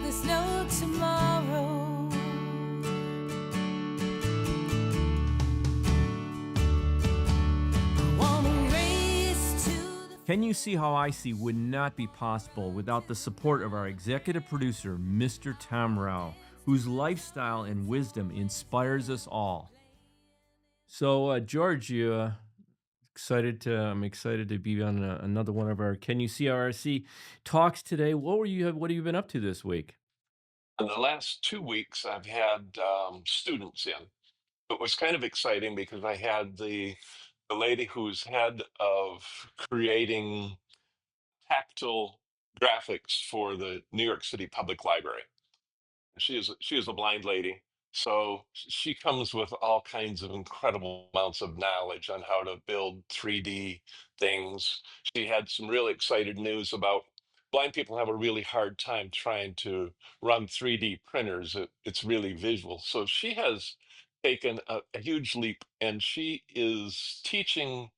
there's no tomorrow. I wanna race to the Can You See How I See would not be possible without the support of our executive producer, Mr. Tom Rao, whose lifestyle and wisdom inspires us all. So, George, I'm excited to be on another one of our Can You See How I See talks today. What have you been up to this week? In the last 2 weeks, I've had students in. It was kind of exciting because I had the lady who's head of creating tactile graphics for the New York City Public Library. She is a blind lady, so she comes with all kinds of incredible amounts of knowledge on how to build 3D things. She had some really excited news about blind people have a really hard time trying to run 3D printers. It's really visual. So she has taken a huge leap, and she is teaching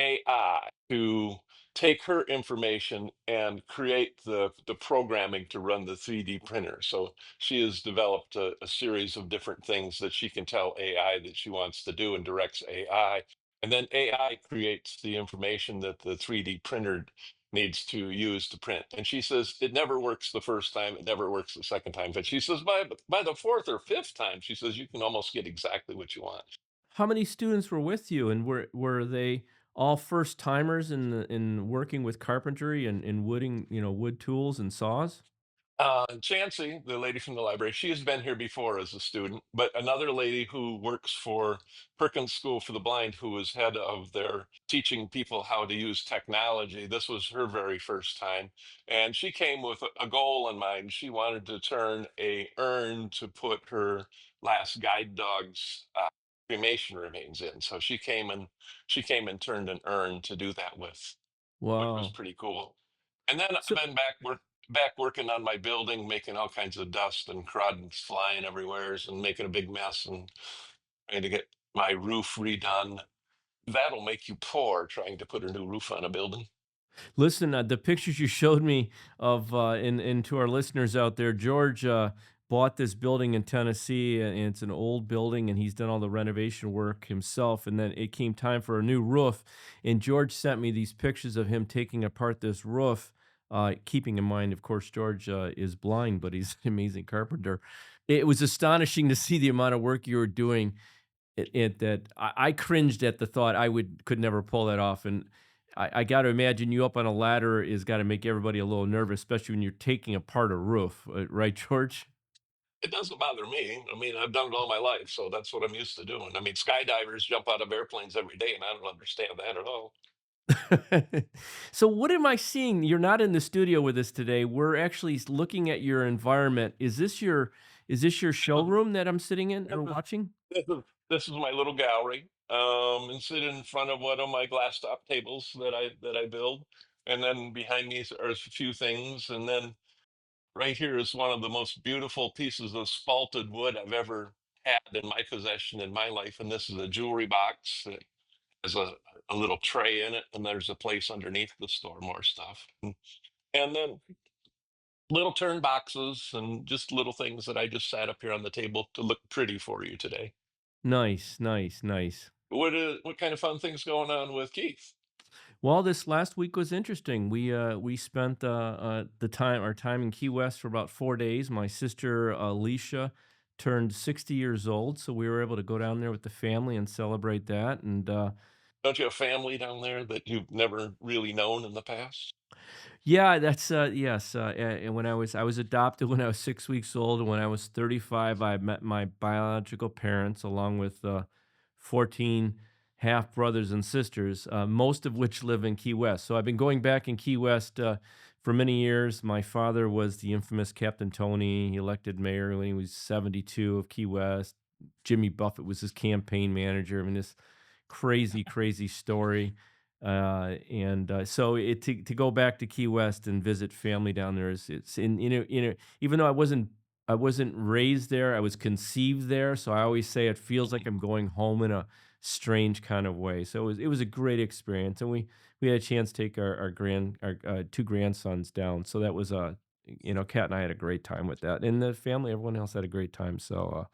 AI to take her information and create the programming to run the 3D printer. So she has developed a series of different things that she can tell AI that she wants to do and directs AI. And then AI creates the information that the 3D printer needs to use to print. And she says it never works the first time, it never works the second time. But she says by the fourth or fifth time, she says you can almost get exactly what you want. How many students were with you, and were they all first timers in working with carpentry and wooding, wood tools and saws? Chancey, the lady from the library, she has been here before as a student, but another lady who works for Perkins School for the Blind, who was head of their teaching people how to use technology, this was her very first time. And she came with a goal in mind. She wanted to turn a urn to put her last guide dog's cremation remains in. So she came and turned an urn to do that with, which was Wow. pretty cool. And then I've So been back working on my building, making all kinds of dust and crud flying everywhere and making a big mess and trying to get my roof redone. That'll make you poor trying to put a new roof on a building. listen, the pictures you showed me of and to our listeners out there, George bought this building in Tennessee, and it's an old building, and he's done all the renovation work himself. And then it came time for a new roof, and George sent me these pictures of him taking apart this roof. Keeping in mind, of course, George is blind, but he's an amazing carpenter. It was astonishing to see the amount of work you were doing. That I cringed at the thought I would could never pull that off, and I got to imagine you up on a ladder is got to make everybody a little nervous, especially when you're taking apart a roof, right, George? It doesn't bother me. I mean, I've done it all my life, so that's what I'm used to doing. I mean, skydivers jump out of airplanes every day, and I don't understand that at all. So, what am I seeing? You're not in the studio with us today. We're actually looking at your environment. Is this your showroom that I'm sitting in or watching? This is my little gallery, and sitting in front of one of my glass top tables that I build, and then behind me are a few things, and then right here is one of the most beautiful pieces of spalted wood I've ever had in my possession in my life, and this is a jewelry box that has a little tray in it, and there's a place underneath to store more stuff, and then little turn boxes and just little things that I just sat up here on the table to look pretty for you today. Nice, nice, nice. What kind of fun things going on with Keith? Well, this last week was interesting. We spent our time in Key West for about 4 days. My sister Alicia turned 60 years old, so we were able to go down there with the family and celebrate that. And Don't you have family down there that you've never really known in the past? yeah, that's yes. And when I was adopted when I was 6 weeks old, and when I was 35, I met my biological parents along with 14 half brothers and sisters, most of which live in Key West. So I've been going back in Key West for many years. My father was the infamous Captain Tony. He elected mayor when he was 72 of Key West. Jimmy Buffett was his campaign manager. I mean, this crazy, crazy story. And so to go back to Key West and visit family down there is it's in even though I wasn't raised there, I was conceived there. So I always say it feels like I'm going home in a strange kind of way. So it was a great experience, and we had a chance to take our two grandsons down. So that was Kat and I had a great time with that, and the family, everyone else had a great time. So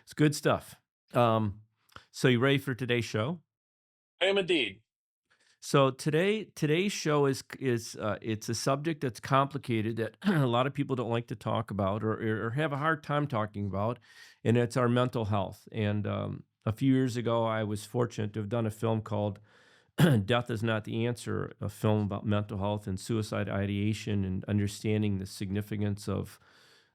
it's good stuff. Um, so you ready for today's show? I am indeed. So today's show is it's a subject that's complicated that a lot of people don't like to talk about or have a hard time talking about, and it's our mental health. And a few years ago, I was fortunate to have done a film called "Death Is Not the Answer," a film about mental health and suicide ideation and understanding the significance of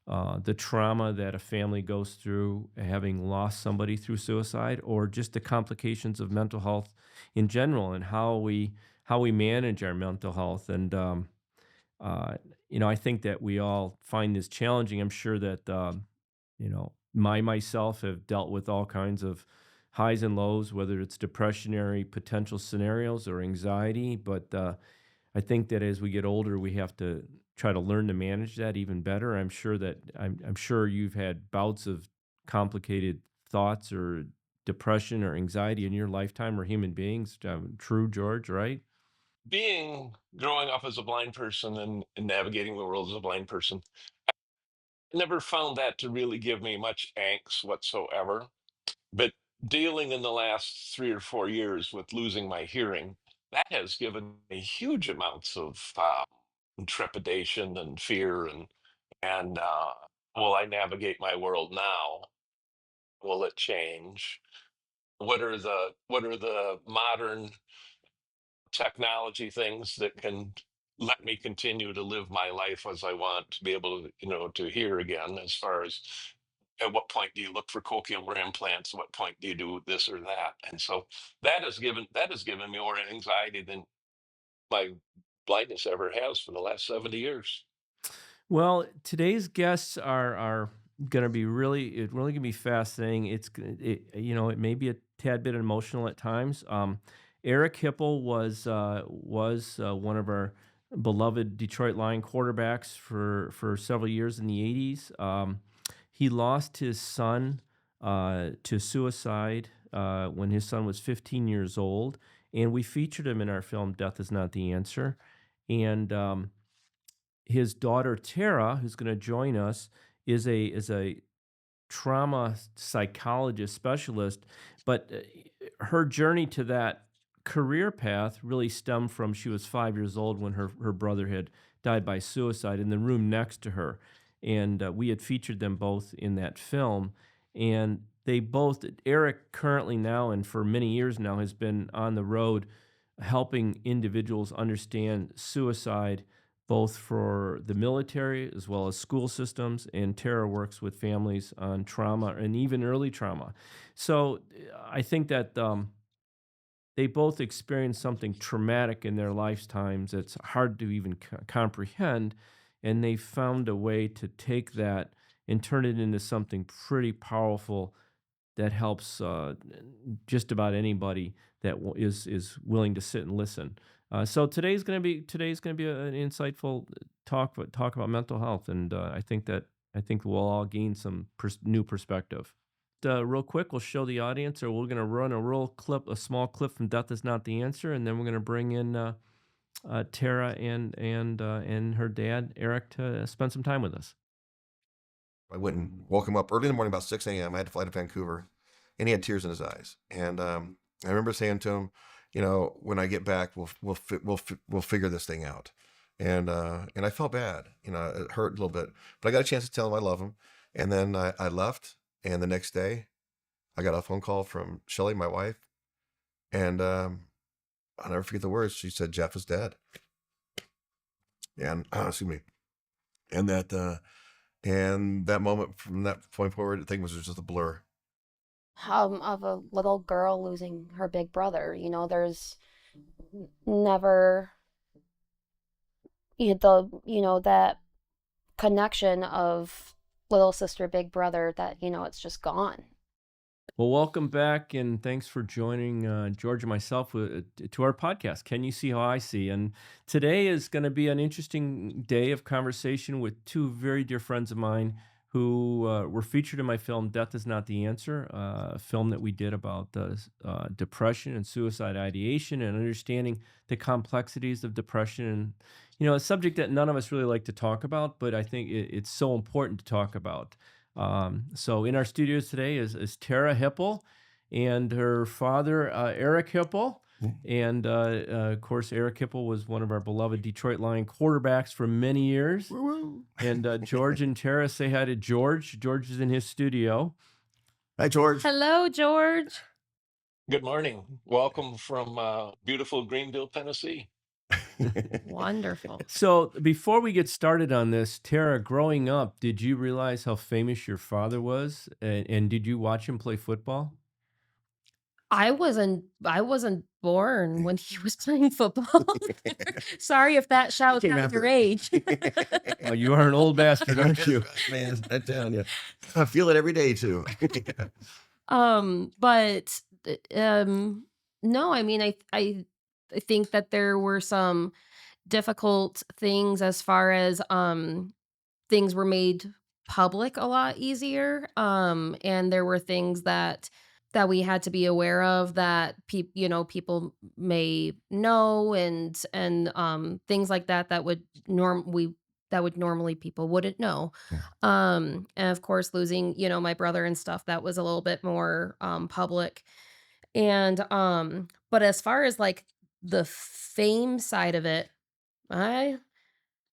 the trauma that a family goes through having lost somebody through suicide, or just the complications of mental health in general, and how we manage our mental health. And uh, I think that we all find this challenging. I'm sure that myself have dealt with all kinds of highs and lows, whether it's depressionary potential scenarios or anxiety. But I think that as we get older, we have to try to learn to manage that even better. I'm sure you've had bouts of complicated thoughts or depression or anxiety in your lifetime or human beings. True, George, right? Growing up as a blind person and navigating the world as a blind person, I never found that to really give me much angst whatsoever. But dealing in the last 3 or 4 years with losing my hearing, that has given me huge amounts of trepidation and fear and will I navigate my world now? Will it change? What are the modern technology things that can let me continue to live my life as I want, to be able to, to hear again, as far as at what point do you look for cochlear implants? At what point do you do this or that? And so that has given me more anxiety than my blindness ever has for the last 70 years. Well, today's guests are going to be really going to be fascinating. It may be a tad bit emotional at times. Eric Hipple was one of our beloved Detroit Lion quarterbacks for several years in the '80s. He lost his son to suicide when his son was 15 years old, and we featured him in our film "Death Is Not the Answer." And his daughter Tara, who's going to join us, is a trauma psychologist specialist, but her journey to that career path really stemmed from she was 5 years old when her brother had died by suicide in the room next to her, and we had featured them both in that film, and they both Eric currently now and for many years now has been on the road helping individuals understand suicide both for the military as well as school systems, and Tara works with families on trauma and even early trauma. So I think that they both experienced something traumatic in their lifetimes that's hard to even comprehend, and they found a way to take that and turn it into something pretty powerful that helps just about anybody that is willing to sit and listen. So today's going to be an insightful talk about mental health, and I think we'll all gain some new perspective. Real quick, we'll show the audience, or we're going to run a small clip from "Death Is Not the Answer," and then we're going to bring in Tara and her dad Eric to spend some time with us. I went and woke him up early in the morning, about 6 a.m. I had to fly to Vancouver, and he had tears in his eyes. And I remember saying to him, when I get back, we'll figure this thing out. And I felt bad, it hurt a little bit, but I got a chance to tell him I love him. And then I left, and the next day I got a phone call from Shelly, my wife, and I'll never forget the words. She said, "Jeff is dead." And excuse me. And that moment, from that point forward, the thing was just a blur. Of a little girl losing her big brother. There's never that connection of little sister, big brother, that, it's just gone. Well, welcome back, and thanks for joining George and myself to our podcast. Can you see how I see? And today is going to be an interesting day of conversation with two very dear friends of mine who were featured in my film Death is Not the Answer, a film that we did about depression and suicide ideation and understanding the complexities of depression. And, a subject that none of us really like to talk about, but I think it's so important to talk about. So in our studios today is Tara Hipple and her father, Eric Hipple. And of course, Eric Hipple was one of our beloved Detroit Lion quarterbacks for many years. Woo-woo. And George and Tara, say hi to George. George is in his studio. Hi, George. Hello, George. Good morning. Welcome from beautiful Greenville, Tennessee. Wonderful. So before we get started on this, Tara, growing up, did you realize how famous your father was? And did you watch him play football? I wasn't born when he was playing football. Sorry if that shouts Came out after. your age. Oh, you are an old bastard, aren't you? Man, I'm telling you. I feel it every day, too. But no, I mean, I think that there were some difficult things as far as things were made public a lot easier. And there were things that we had to be aware of that people may know, and things like that would normally people wouldn't know. Yeah. And of course losing, my brother and stuff, that was a little bit more public. And but as far as like the fame side of it,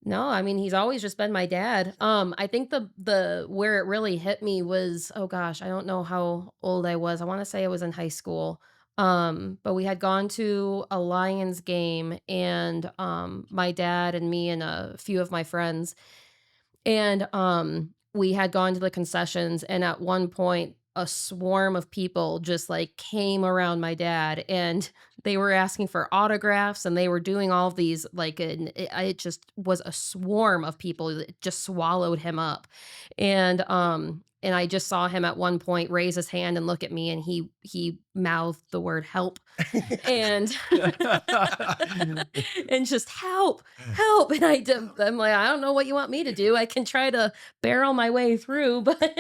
no, I mean, he's always just been my dad. I think the where it really hit me was, oh gosh, I don't know how old I was. I want to say I was in high school. But we had gone to a Lions game, and my dad and me and a few of my friends, and we had gone to the concessions, and at one point a swarm of people just like came around my dad, and they were asking for autographs, and they were doing all of these like, and it just was a swarm of people that just swallowed him up. And I just saw him at one point raise his hand and look at me, and he mouthed the word help. And and just help. And I'm like, I don't know what you want me to do. I can try to barrel my way through, but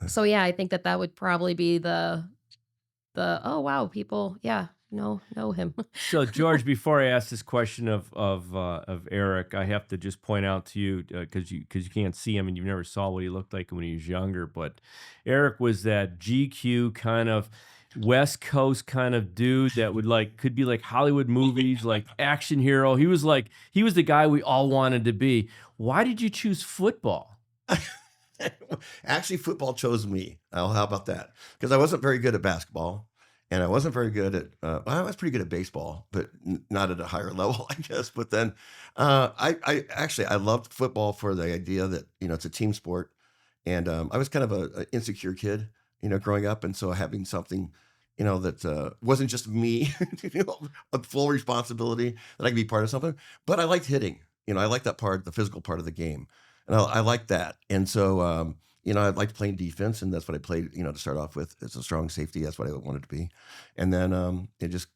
so yeah, I think that would probably be the oh wow, people know him. So George, before I ask this question of Eric, I have to just point out to you, because you can't see him and you never saw what he looked like when he was younger, but Eric was that GQ kind of West Coast kind of dude that could be like Hollywood movies, like action hero. He was the guy we all wanted to be. Why did you choose football? Actually, football chose me. Oh, how about that? Because I wasn't very good at basketball, and I wasn't very good at. I was pretty good at baseball, but not at a higher level, I guess. But then, I loved football for the idea that it's a team sport, and I was kind of an insecure kid, growing up, and so having something, that wasn't just me, a full responsibility that I could be part of something. But I liked hitting. I liked that part, the physical part of the game. And I like that. And so, I liked playing defense, and that's what I played, to start off with. As a strong safety. That's what I wanted to be. And then it just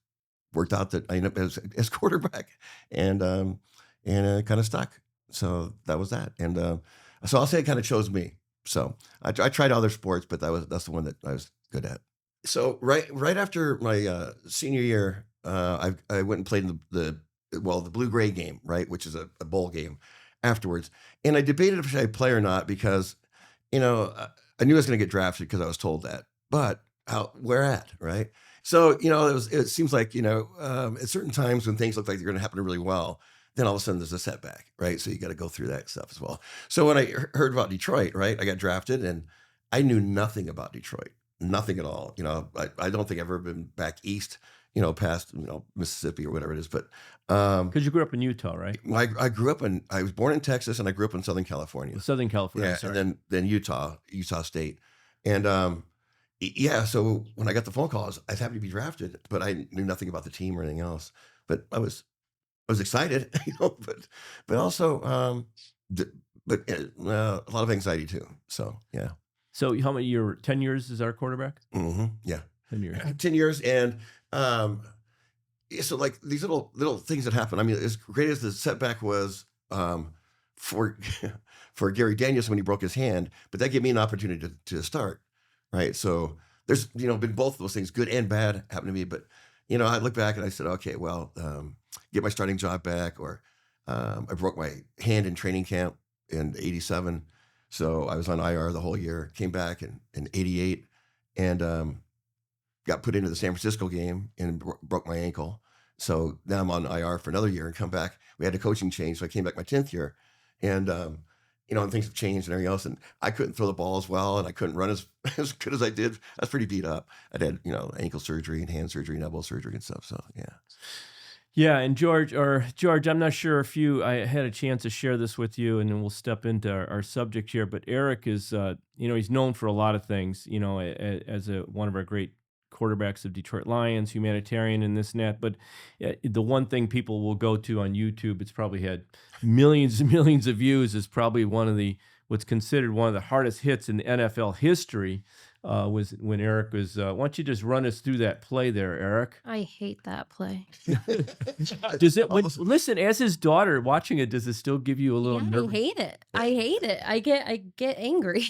worked out that I ended up as quarterback, and it kind of stuck. So that was that. And so I'll say it kind of chose me. So I tried other sports, but that's the one that I was good at. So right after my senior year, I went and played in the blue-gray game, right, which is a bowl game afterwards. And I debated if I should play or not because, I knew I was going to get drafted because I was told that. But where at, right? So, it seems like, at certain times when things look like they're going to happen really well, then all of a sudden there's a setback, right? So you got to go through that stuff as well. So when I heard about Detroit, right, I got drafted, and I knew nothing about Detroit, nothing at all. I don't think I've ever been back east, past, Mississippi or whatever it is. But because you grew up in Utah, right? I was born in Texas, and I grew up in Southern California. Southern California, Yeah, sorry. and then Utah State. And so when I got the phone call, I was happy to be drafted, but I knew nothing about the team or anything else. But I was excited, but also a lot of anxiety too. So yeah. So how many 10 years is our quarterback? Mm-hmm. Yeah. 10 years. 10 years. And so like these little things that happen. I mean, as great as the setback was for for Gary Daniels when he broke his hand, but that gave me an opportunity to start, right? So there's been both of those things, good and bad, happened to me. But I look back and I said, okay, well, get my starting job back, or I broke my hand in training camp in '87, so I was on IR the whole year. Came back in '88 and got put into the San Francisco game and broke my ankle. So now I'm on IR for another year and come back. We had a coaching change, so I came back my 10th year, and and things have changed and everything else. And I couldn't throw the ball as well, and I couldn't run as as good as I did. I was pretty beat up. I'd had ankle surgery and hand surgery and elbow surgery and stuff. So yeah. Yeah, and George, I'm not sure if I had a chance to share this with you, and then we'll step into our subject here. But Eric is, he's known for a lot of things, as one of our great quarterbacks of Detroit Lions, humanitarian and this and that. But the one thing people will go to on YouTube, it's probably had millions and millions of views, is probably what's considered one of the hardest hits in the NFL history. Was when Eric was, why don't you just run us through that play there, Eric? I hate that play. Does it, listen, as his daughter watching it, does it still give you a little Yeah, I nervous? hate it. I hate it. I get angry.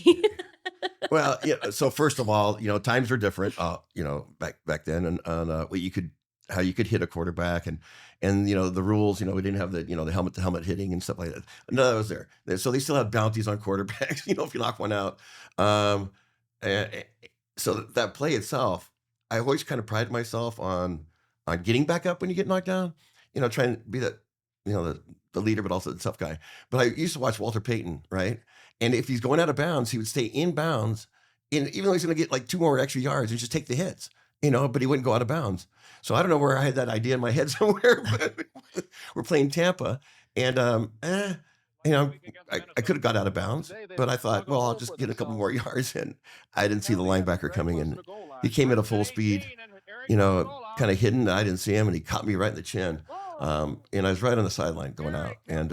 Well, yeah. So first of all, times were different. Back then, and how you could hit a quarterback, and the rules. We didn't have the the helmet hitting and stuff like that. None of that was there. So they still have bounties on quarterbacks. If you knock one out. So that play itself, I always kind of prided myself on getting back up when you get knocked down. Trying to be that the leader, but also the tough guy. But I used to watch Walter Payton, right? And if he's going out of bounds, he would stay in bounds, and even though he's going to get like 2 more extra yards and just take the hits, but he wouldn't go out of bounds. So I don't know where I had that idea in my head somewhere, but we're playing Tampa, and I could have got out of bounds, but I thought, well, I'll just get a couple more yards, and I didn't see the linebacker coming in. He came at a full speed, kind of hidden. I didn't see him, and he caught me right in the chin. And I was right on the sideline going out, and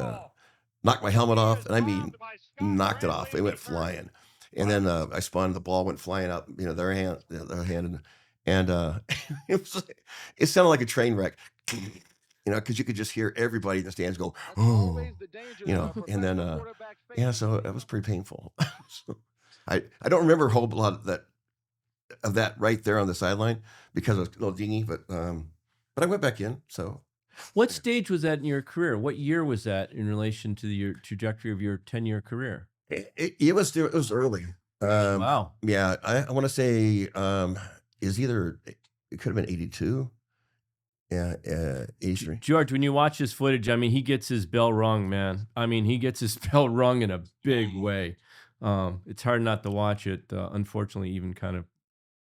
knocked my helmet off, and I mean, knocked it off. It went flying, and then I spun. The ball went flying out, their hand, and it sounded like a train wreck. Because you could just hear everybody in the stands go, oh, and then, so it was pretty painful. So I don't remember a whole lot of that right there on the sideline because it was a little dingy, but I went back in. So, What stage was that in your career? What year was that in relation to your trajectory of your 10-year career? It was early. Wow. Yeah, I want to say it could have been 82. Yeah, 83. George, when you watch this footage, I mean, he gets his bell rung, man. I mean, he gets his bell rung in a big way. It's hard not to watch it, unfortunately, even kind of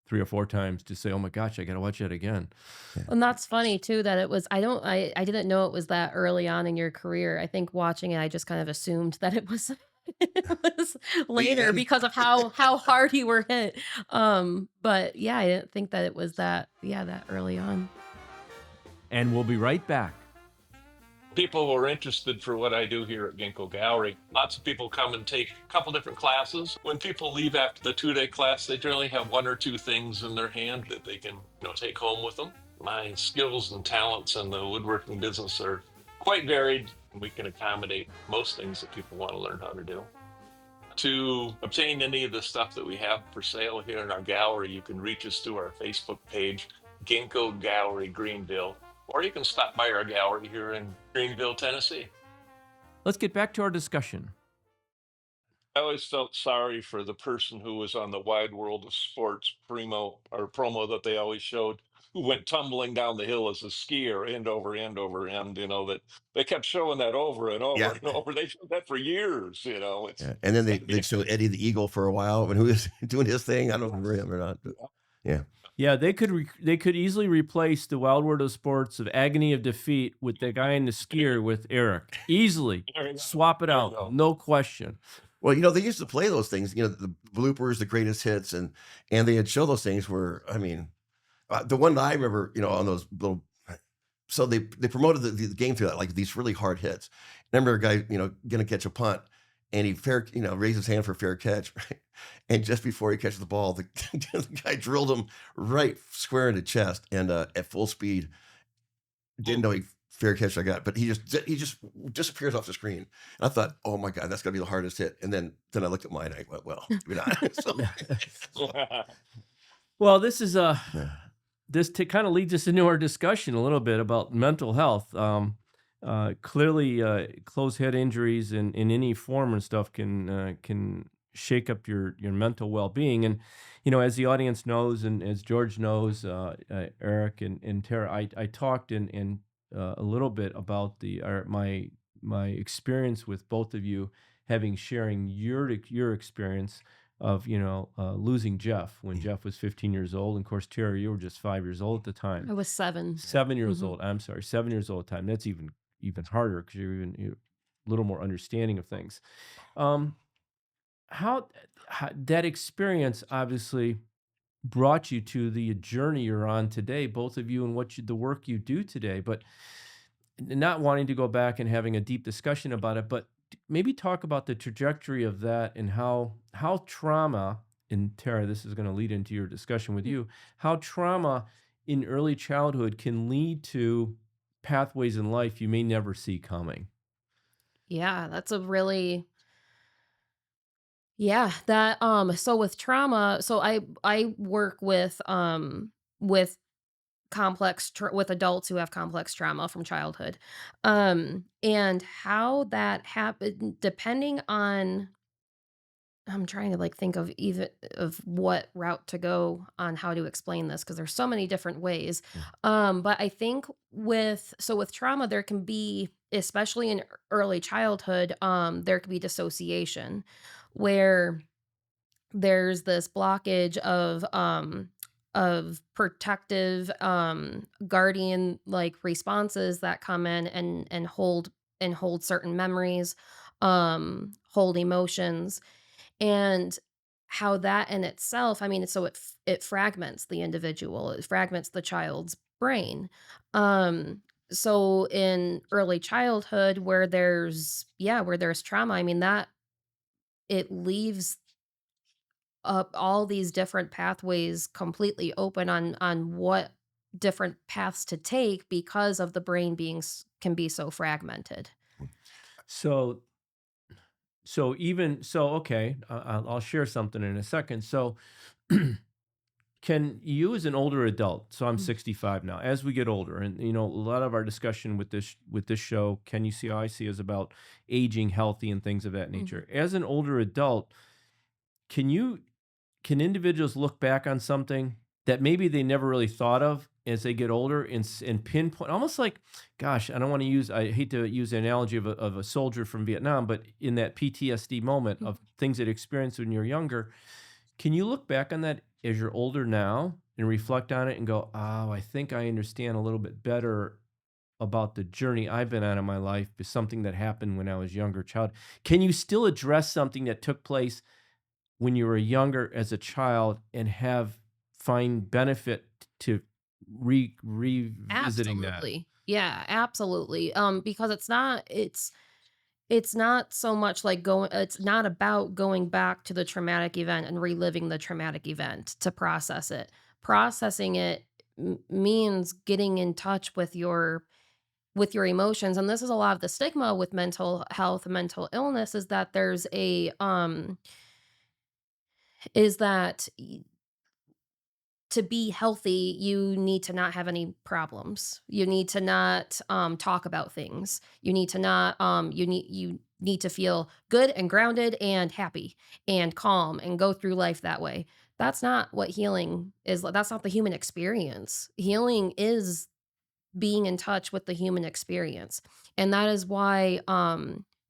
3 or 4 times to say, oh my gosh, I got to watch that again. And that's funny too that it was. I didn't know it was that early on in your career. I think watching it, I just kind of assumed that it was it was later because of how hard you were hit. But yeah, I didn't think that it was that early on. And we'll be right back. People who are interested for what I do here at Ginkgo Gallery, lots of people come and take a couple different classes. When people leave after the 2-day class, they generally have 1 or 2 things in their hand that they can take home with them. My skills and talents in the woodworking business are quite varied. We can accommodate most things that people want to learn how to do. To obtain any of the stuff that we have for sale here in our gallery, you can reach us through our Facebook page, Ginkgo Gallery Greenville, or you can stop by our gallery here in Greenville, Tennessee. Let's get back to our discussion. I always felt sorry for the person who was on the Wide World of Sports promo that they always showed, who went tumbling down the hill as a skier end over end over end, that they kept showing that over and over and over. They showed that for years, It's, Yeah. And then they showed Eddie the Eagle for a while when he was doing his thing. I don't remember him or not, but yeah. Yeah, they could easily replace the Wild World of Sports of Agony of Defeat with the guy in the skier with Eric. Easily. Swap it out. No question. Well, they used to play those things, the bloopers, the greatest hits, and they had show those things where, I mean, the one that I remember, on those little, so they promoted the game through that, like these really hard hits. I remember a guy, going to catch a punt, and he raised his hand for fair catch, right? And just before he catches the ball, the guy drilled him right square in the chest, and at full speed. Didn't know fair catch I got, but he just disappears off the screen. And I thought, oh my God, that's gonna be the hardest hit. And then I looked at mine. I went, well, maybe not. So, Well, this is yeah. this kind of leads us into our discussion a little bit about mental health. Clearly, closed head injuries in any form and stuff can shake up your mental well being. And as the audience knows, and as George knows, Eric and Tara, I talked in a little bit about my experience with both of you, having sharing your experience of losing Jeff when Jeff was 15 years old. And of course, Tara, you were just 5 years old at the time. I was 7. 7 years hmm old. I'm sorry, 7 years old at the time. That's even harder because you're a little more understanding of things. Um, how that experience obviously brought you to the journey you're on today, both of you, and the work you do today. But not wanting to go back and having a deep discussion about it, but maybe talk about the trajectory of that and how trauma, and Tara, this is going to lead into your discussion with you, how trauma in early childhood can lead to pathways in life you may never see coming. Yeah, that's a really yeah, that so with trauma, so I work with with adults who have complex trauma from childhood. And how that happened depending on I'm trying to like think of even of what route to go on how to explain this because there's so many different ways. Mm. But I think with trauma there can be, especially in early childhood, there can be dissociation where there's this blockage of protective guardian like responses that come in and hold certain memories, hold emotions, and how that in itself, I mean, so it fragments the individual, it fragments the child's brain. So in early childhood where there's trauma, I mean that it leaves up all these different pathways completely open on what different paths to take because of the brain can be so fragmented. So okay, I'll share something in a second. So can you, as an older adult, so I'm Mm. 65 now, as we get older, and a lot of our discussion with this show, Can You See How I See, is about aging healthy and things of that Mhm. nature. As an older adult, can you can individuals look back on something that maybe they never really thought of as they get older, and pinpoint, almost like, gosh, I hate to use the analogy of a soldier from Vietnam, but in that PTSD moment Mhm. of things that experienced when you're younger, can you look back on that as you're older now and reflect on it and go, oh, I think I understand a little bit better about the journey I've been on in my life, is something that happened when I was a younger child? Can you still address something that took place when you were younger as a child and find benefit to revisiting that? Absolutely. Yeah, absolutely. Because it's not so much like going it's not about going back to the traumatic event and reliving the traumatic event to process it. Processing it means getting in touch with your emotions, and this is a lot of the stigma with mental health and mental illness is that there's a is that to be healthy, you need to not have any problems. You need to not talk about things. You need to not you need to feel good and grounded and happy and calm and go through life that way. That's not what healing is. That's not the human experience. Healing is being in touch with the human experience. And that is why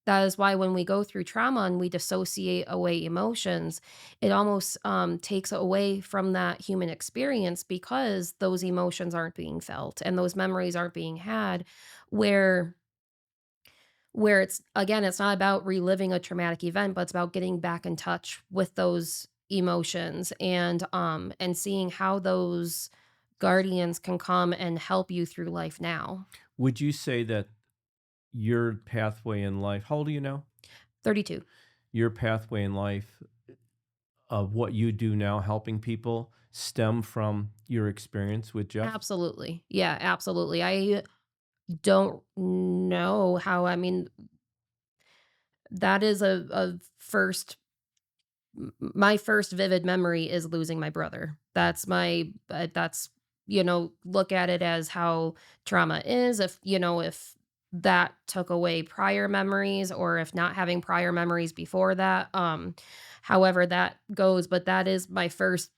when we go through trauma and we dissociate away emotions, it almost takes away from that human experience because those emotions aren't being felt and those memories aren't being had where it's again it's not about reliving a traumatic event but it's about getting back in touch with those emotions and seeing how those guardians can come and help you through life now. Would you say that your pathway in life, how old are you now? 32. Your pathway in life of what you do now, helping people, stem from your experience with Jeff? Absolutely. Yeah, absolutely. don't know how. I mean, that is a first my first vivid memory is losing my brother. That's, look at it as how trauma is. If that took away prior memories, or if not having prior memories before that, however that goes, but that is my first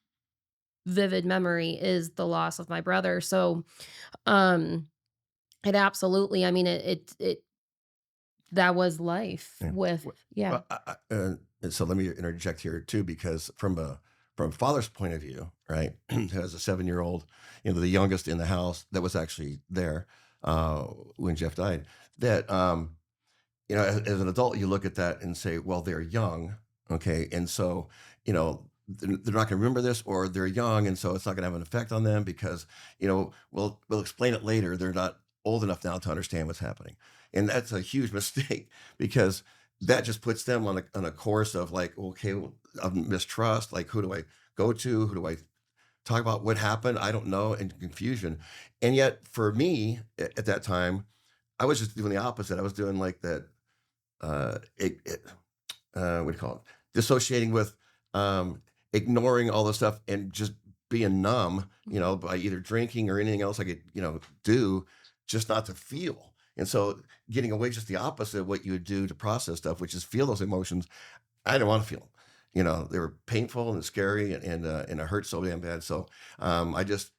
vivid memory, is the loss of my brother. So, um, it absolutely, I mean, it that was life Yeah. with, yeah. Well, and so let me interject here too, because from a father's point of view, right, as a 7 year old, the youngest in the house that was actually there when Jeff died, that as an adult, you look at that and say, well, they're young, okay, and so they're not going to remember this, or they're young, and so it's not going to have an effect on them because we'll explain it later. They're not old enough now to understand what's happening, and that's a huge mistake because that just puts them on a course of like, okay, well, of mistrust. Like, who do I go to? Who do I talk about? What happened? I don't know, and confusion. And yet, for me at that time, I was just doing the opposite. I was doing like that what do you call it? Dissociating with, um, ignoring all the stuff and just being numb, by either drinking or anything else I could, do just not to feel. And so getting away, just the opposite of what you would do to process stuff, which is feel those emotions. I didn't want to feel them. They were painful and scary, and it hurt so damn bad. So I'll just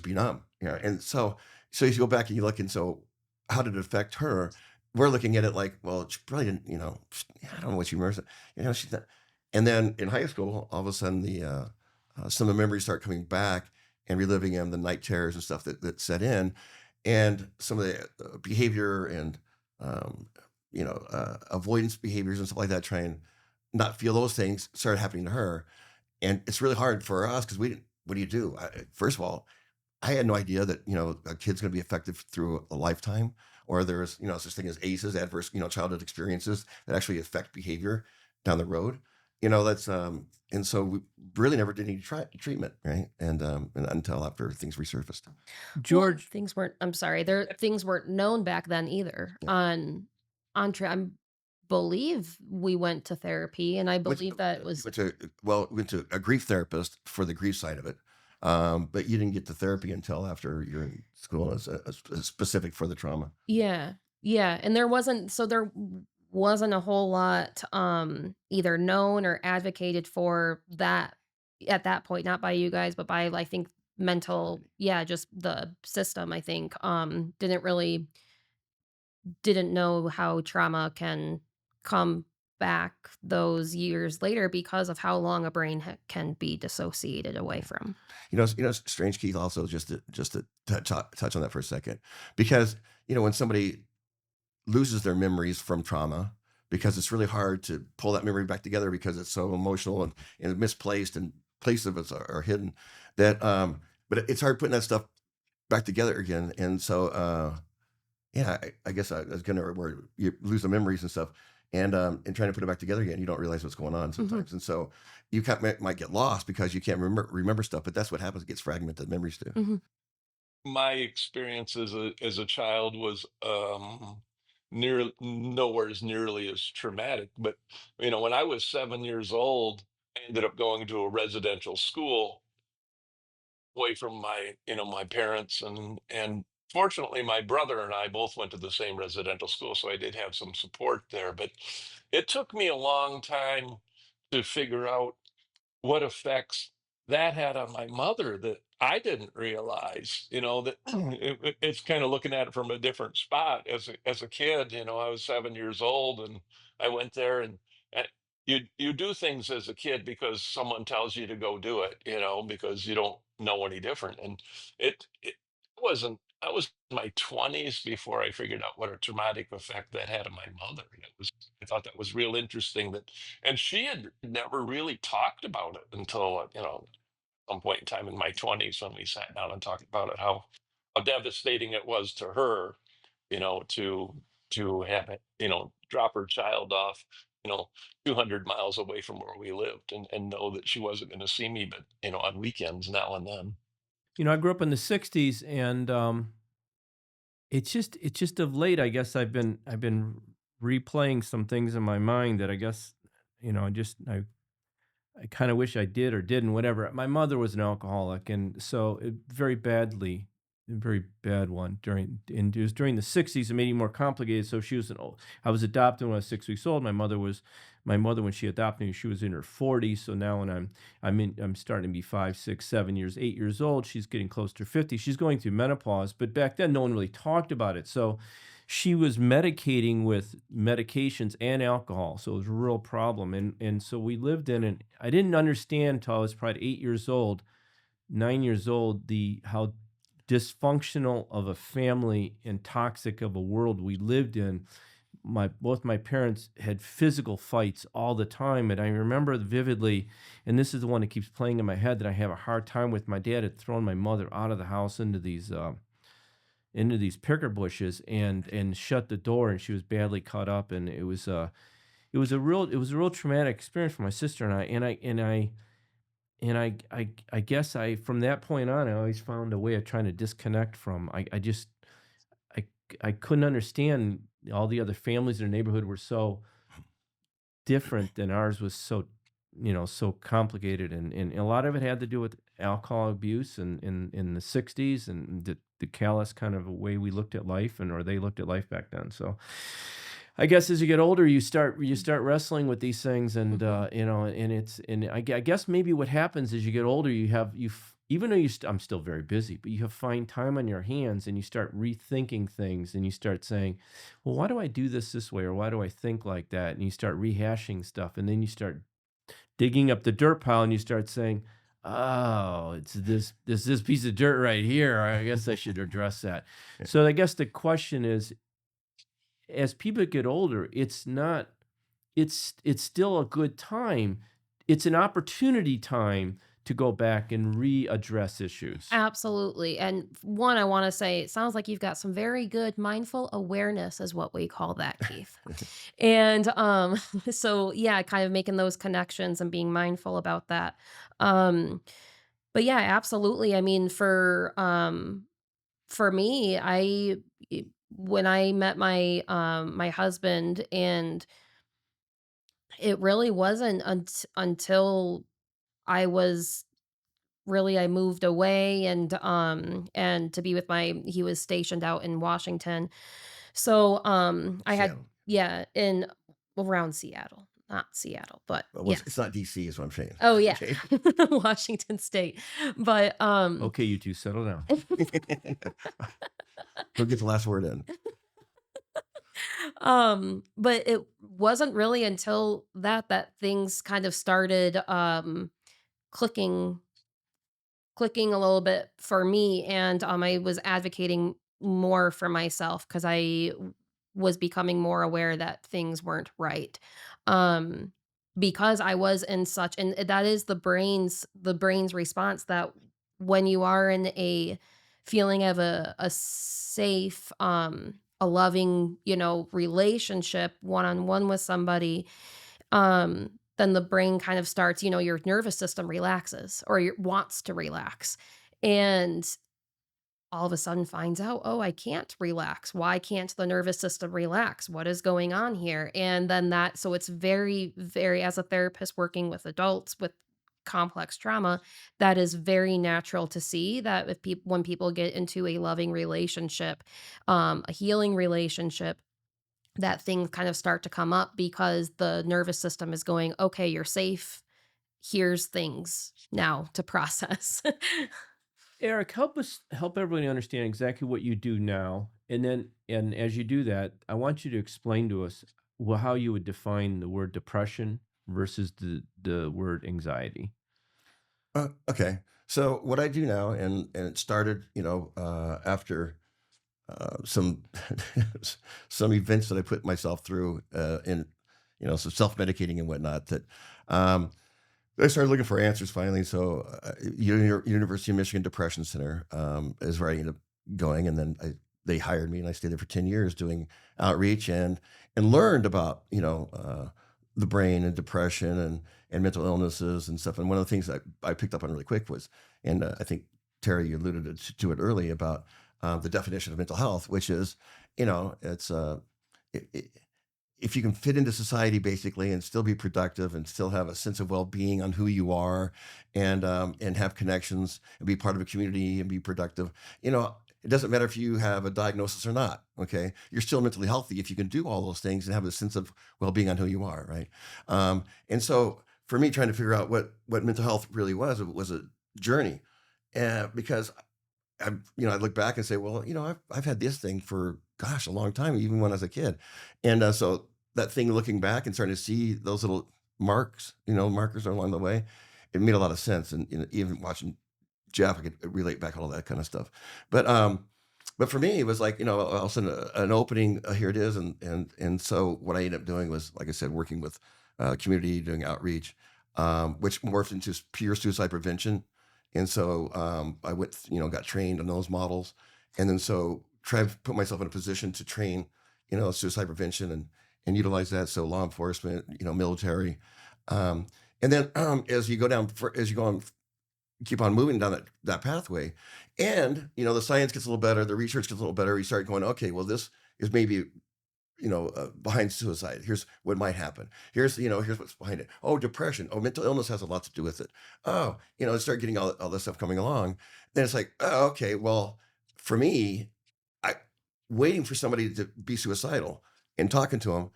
be numb. And so you go back and you look, and so how did it affect her? We're looking at it like, well, she probably didn't, I don't know what she remembers. She's not. And then in high school, all of a sudden, some of the memories start coming back and reliving them, the night terrors and stuff that set in, and some of the behavior and um, avoidance behaviors and stuff like that, try and not feel those things started happening to her. And it's really hard for us because we didn't. What do you do? First of all, I had no idea that a kid's going to be affected through a lifetime, or there's such thing as ACEs, adverse childhood experiences that actually affect behavior down the road. That's and so we really never did any treatment, right? And until after things resurfaced. Well, George, things weren't, I'm sorry, there things weren't known back then either. Yeah. I believe we went to therapy, and I Which believe that you was, went to a grief therapist for the grief side of it, but you didn't get to therapy until after you're in school as a specific for the trauma. yeah. Yeah, and there wasn't a whole lot either known or advocated for that at that point, not by you guys, but by, I think, yeah, just the system, I think. Didn't know how trauma can come back those years later because of how long a brain can be dissociated away from. It's strange, Keith. Also, just to touch on that for a second, because when somebody loses their memories from trauma, because it's really hard to pull that memory back together because it's so emotional and misplaced, and places of it are hidden. That but it's hard putting that stuff back together again. And so yeah, I guess I was gonna where you lose the memories and stuff, and trying to put it back together again, you don't realize what's going on Mhm. sometimes, and so you might get lost because you can't remember stuff. But that's what happens; it gets fragmented. Memories do. Mhm. My experience as a child was near nowhere as nearly as traumatic. But when I was 7 years old, I ended up going to a residential school away from my parents, and fortunately my brother and I both went to the same residential school, so I did have some support there. But it took me a long time to figure out what effects that had on my mother that I didn't realize, that it's kind of looking at it from a different spot. As a kid, I was 7 years old, and I went there, and you do things as a kid because someone tells you to go do it, because you don't know any different. And it wasn't. I was in my 20s before I figured out what a traumatic effect that had on my mother. And I thought that was real interesting, and she had never really talked about it until some point in time in my 20s, when we sat down and talked about it, how devastating it was to her, to have it, drop her child off, you know 200 miles away from where we lived, and know that she wasn't going to see me but on weekends now and then. I grew up in the '60s, and it's just of late, I guess I've been replaying some things in my mind that I guess, I kind of wish I did or didn't, whatever. My mother was an alcoholic, and so very badly, a very bad one and it was during the '60s. It made it more complicated. So she was I was adopted when I was 6 weeks old. My mother when she adopted me, she was in her 40s. So now when I'm starting to be 5, 6, 7 years, 8 years old. She's getting close to 50. She's going through menopause, but back then no one really talked about it. So she was medicating with medications and alcohol, so it was a real problem. And so we lived in it. I didn't understand until I was probably 8 years old, 9 years old, the how dysfunctional of a family and toxic of a world we lived in. Both my parents had physical fights all the time, and I remember vividly, and this is the one that keeps playing in my head, that I have a hard time with. My dad had thrown my mother out of the house into these picker bushes and shut the door, and she was badly cut up, and it was a real traumatic experience for my sister and I. I guess I from that point on I always found a way of trying to disconnect from. I I couldn't understand all the other families in the neighborhood were so different than ours was, so complicated, and a lot of it had to do with alcohol abuse and in the '60s, and the callous kind of way we looked at life, and or they looked at life back then. So I guess as you get older, you start wrestling with these things, and Mhm. I guess maybe what happens as you get older, even though I'm still very busy, but you have find time on your hands, and you start rethinking things, and you start saying, well, why do I do this way, or why do I think like that? And you start rehashing stuff, and then you start digging up the dirt pile, and you start saying, oh, it's this piece of dirt right here. I guess I should address that. So I guess the question is, as people get older, it's still a good time. It's an opportunity time to go back and readdress issues. Absolutely. And one, I want to say, it sounds like you've got some very good mindful awareness, is what we call that, Keith. And so yeah, kind of making those connections and being mindful about that. Um, but yeah, absolutely. I mean, for me, when I met my husband, and it really wasn't until I was I moved away, and to be with he was stationed out in Washington. So, I had, Seattle. yeah, in around Seattle, not Seattle, but Well, it's yes. not DC, is what I'm saying. Oh, yeah. Okay. Washington State. But, Okay, you two, settle down. He'll get the last word in. but it wasn't really until that things kind of started, clicking clicking a little bit for me, and I was advocating more for myself because was becoming more aware that things weren't right. um because I was in such, and that is the brain's response, that when you are in a feeling of a safe, a loving, relationship one on one with somebody, then the brain kind of starts, your nervous system relaxes, or wants to relax. And all of a sudden finds out, oh, I can't relax. Why can't the nervous system relax? What is going on here? And then so it's very, very, as a therapist working with adults with complex trauma, that is very natural to see that if people when people get into a loving relationship, a healing relationship, that things kind of start to come up because the nervous system is going, okay, you're safe. Here's things now to process. Eric, help everybody understand exactly what you do now, and as you do that, I want you to explain to us how you would define the word depression versus the word anxiety. Okay. So what I do now, and it started, after some some events that I put myself through, in some self medicating and whatnot. That I started looking for answers finally. So University of Michigan Depression Center is where I ended up going, and then they hired me, and I stayed there for 10 years doing outreach and learned about the brain and depression and mental illnesses and stuff. And one of the things that I picked up on really quick was, and I think Terry, you alluded to it early about the definition of mental health, which is, it's it, it, if you can fit into society basically and still be productive and still have a sense of well-being on who you are, and have connections and be part of a community and be productive, it doesn't matter if you have a diagnosis or not. Okay, you're still mentally healthy if you can do all those things and have a sense of well-being on who you are, right? And so for me, trying to figure out what mental health really was, it was a journey, because I look back and say, well, I've had this thing for, gosh, a long time, even when I was a kid. And so that thing, looking back and starting to see those little markers along the way, it made a lot of sense. And even watching Jeff, I could relate back all that kind of stuff. But for me, it was like, all of a sudden an opening, here it is. And so what I ended up doing was, like I said, working with community, doing outreach, which morphed into peer suicide prevention. And so I went, got trained on those models. And then so try to put myself in a position to train, suicide prevention and utilize that. So law enforcement, military. And then as you go on, keep on moving down that pathway, and the science gets a little better, the research gets a little better, you start going, okay, well, this is maybe behind suicide. Here's what might happen. Here's what's behind it. Oh, depression. Oh, mental illness has a lot to do with it. Oh, start getting all this stuff coming along. Then it's like, oh, okay, well, for me, I waiting for somebody to be suicidal and talking to them,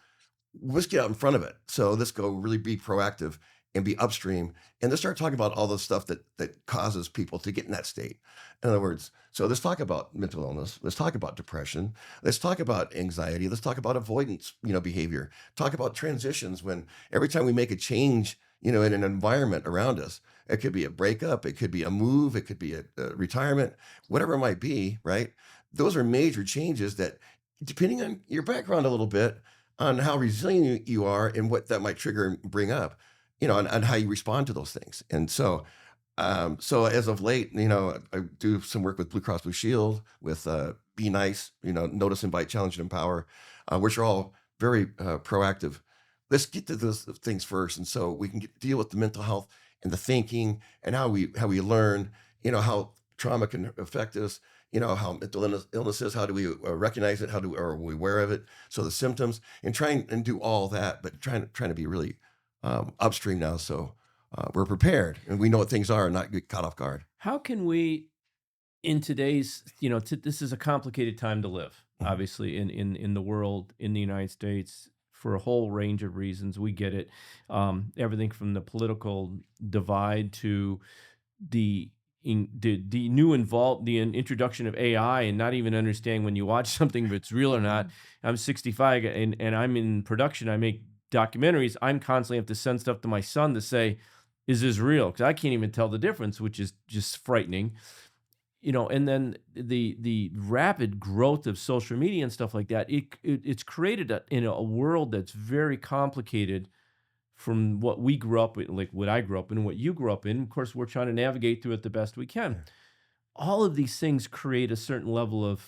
let's get out in front of it. So let's go really be proactive and be upstream, and let's start talking about all the stuff that causes people to get in that state. In other words, so let's talk about mental illness. Let's talk about depression. Let's talk about anxiety. Let's talk about avoidance, behavior. Talk about transitions. When every time we make a change, in an environment around us, it could be a breakup, it could be a move, it could be a retirement, whatever it might be, right? Those are major changes that, depending on your background a little bit, on how resilient you are and what that might trigger and bring up, and how you respond to those things. And so, so as of late, I do some work with Blue Cross Blue Shield, with Be Nice, Notice, Invite, Challenge, and Empower, which are all very proactive. Let's get to those things first, and so we can deal with the mental health and the thinking and how we learn, how trauma can affect us, how mental illness is, how do we recognize it, are we aware of it, so the symptoms, and trying and do all that, but trying to be really upstream now, so we're prepared and we know what things are and not get caught off guard. How can we, in today's, this is a complicated time to live, Mhm. obviously, in the world, in the United States, for a whole range of reasons. We get it. Everything from the political divide to the introduction of AI, and not even understanding when you watch something if it's real or not. I'm 65 and I'm in production. I make documentaries. I'm constantly have to send stuff to my son to say, is this real? Because I can't even tell the difference, which is just frightening. And then the rapid growth of social media and stuff like that, it's created a world that's very complicated from what we grew up with, like what I grew up in and what you grew up in. Of course, we're trying to navigate through it the best we can. All of these things create a certain level of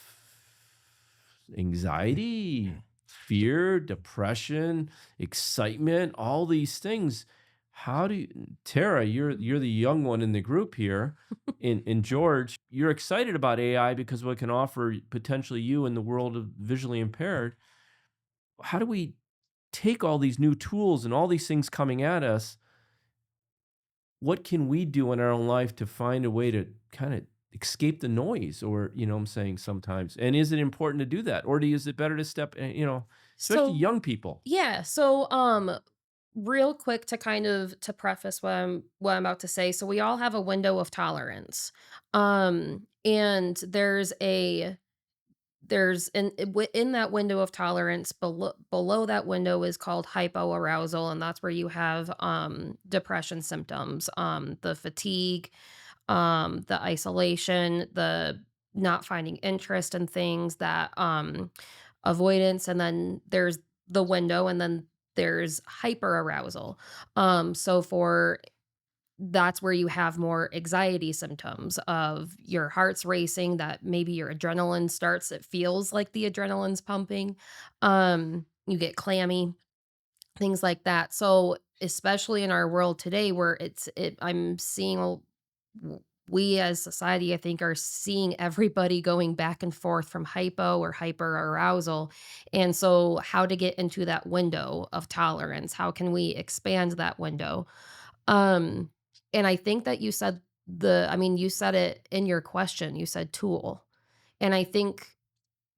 anxiety, fear, depression, excitement, all these things. How do you, Tara, you're the young one in the group here, in George, you're excited about AI because what it can offer potentially you in the world of visually impaired. How do we take all these new tools and all these things coming at us? What can we do in our own life to find a way to kind of escape the noise, or I'm saying sometimes, and is it important to do that, or is it better to step, especially So young people? yeah, so real quick, to kind of to preface what I'm about to say. So we all have a window of tolerance. And there's in that window of tolerance, below that window is called hypoarousal, and that's where you have depression symptoms, the fatigue, the isolation, the not finding interest in things, that avoidance, and then there's the window, and then there's hyperarousal. So for That's where you have more anxiety symptoms of your heart's racing, that maybe your adrenaline starts, it feels like the adrenaline's pumping. You get clammy, things like that. So, especially in our world today, where I'm seeing we as society, I think, are seeing everybody going back and forth from hypo or hyper arousal. And so, how to get into that window of tolerance? How can we expand that window? Um, and I think that you said I mean, you said it in your question, you said tool. And I think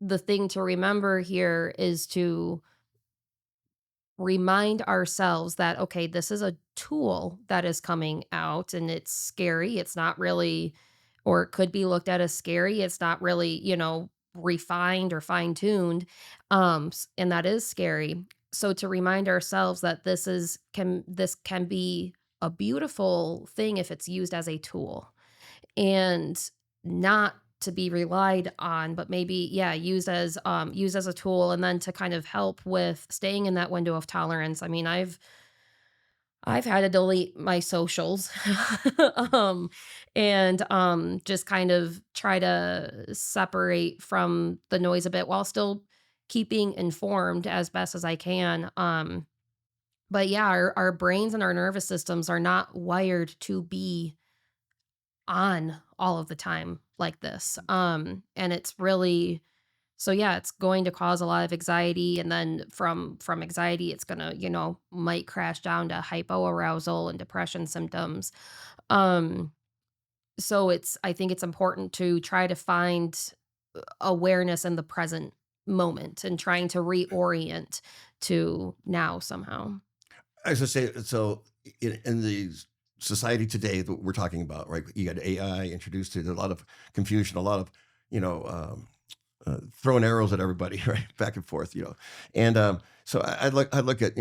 the thing to remember here is to remind ourselves that, okay, this is a tool that is coming out and it's scary. It's not really, or it could be looked at as scary. It's not really, refined or fine tuned. And that is scary. So to remind ourselves that this can be a beautiful thing if it's used as a tool and not to be relied on, but maybe, yeah, used as a tool, and then to kind of help with staying in that window of tolerance. I mean, I've had to delete my socials, um, and just kind of try to separate from the noise a bit while still keeping informed as best as I can. But yeah, our brains and our nervous systems are not wired to be on all of the time like this. And it's really, so yeah, it's going to cause a lot of anxiety, and then from anxiety it's going to, might crash down to hypoarousal and depression symptoms. Um so I think it's important to try to find awareness in the present moment and trying to reorient to now somehow. As I say, so in the society today that we're talking about, right? You got AI introduced to, there's a lot of confusion, a lot of, you know, throwing arrows at everybody, right? Back and forth, And so I'd look at,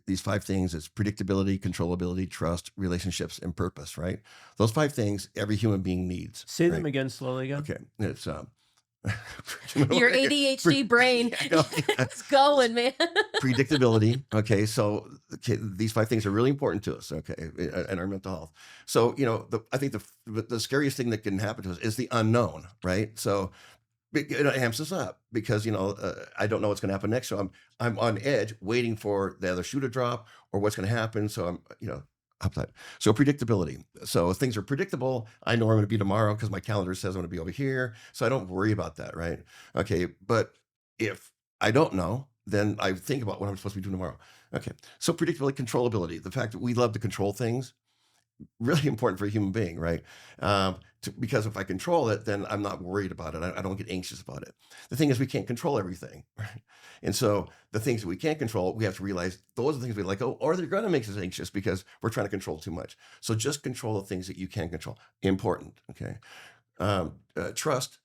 these five things: it's predictability, controllability, trust, relationships, and purpose, right? Those five things every human being needs. Say them Right? again slowly again. Okay. It's Your ADHD brain I know, is going, man. predictability. Okay, so these five things are really important to us. Okay, and our mental health. So I think the scariest thing that can happen to us is the unknown, right? So it amps us up because I don't know what's going to happen next. So I'm on edge, waiting for the other shoe to drop or what's going to happen. So I'm upside. So predictability. So if things are predictable, I know where I'm going to be tomorrow because my calendar says I'm going to be over here. So I don't worry about that, right? Okay, but if I don't know, then I think about what I'm supposed to be doing tomorrow. Okay, so predictability, controllability. The fact that we love to control things, really important for a human being, right? Because if I control it, then I'm not worried about it. I don't get anxious about it. The thing is, we can't control everything, right? And so the things that we can't control, we have to realize those are the things we let go, or they're going to make us anxious because we're trying to control too much. So just control the things that you can control. Important, okay? Trust.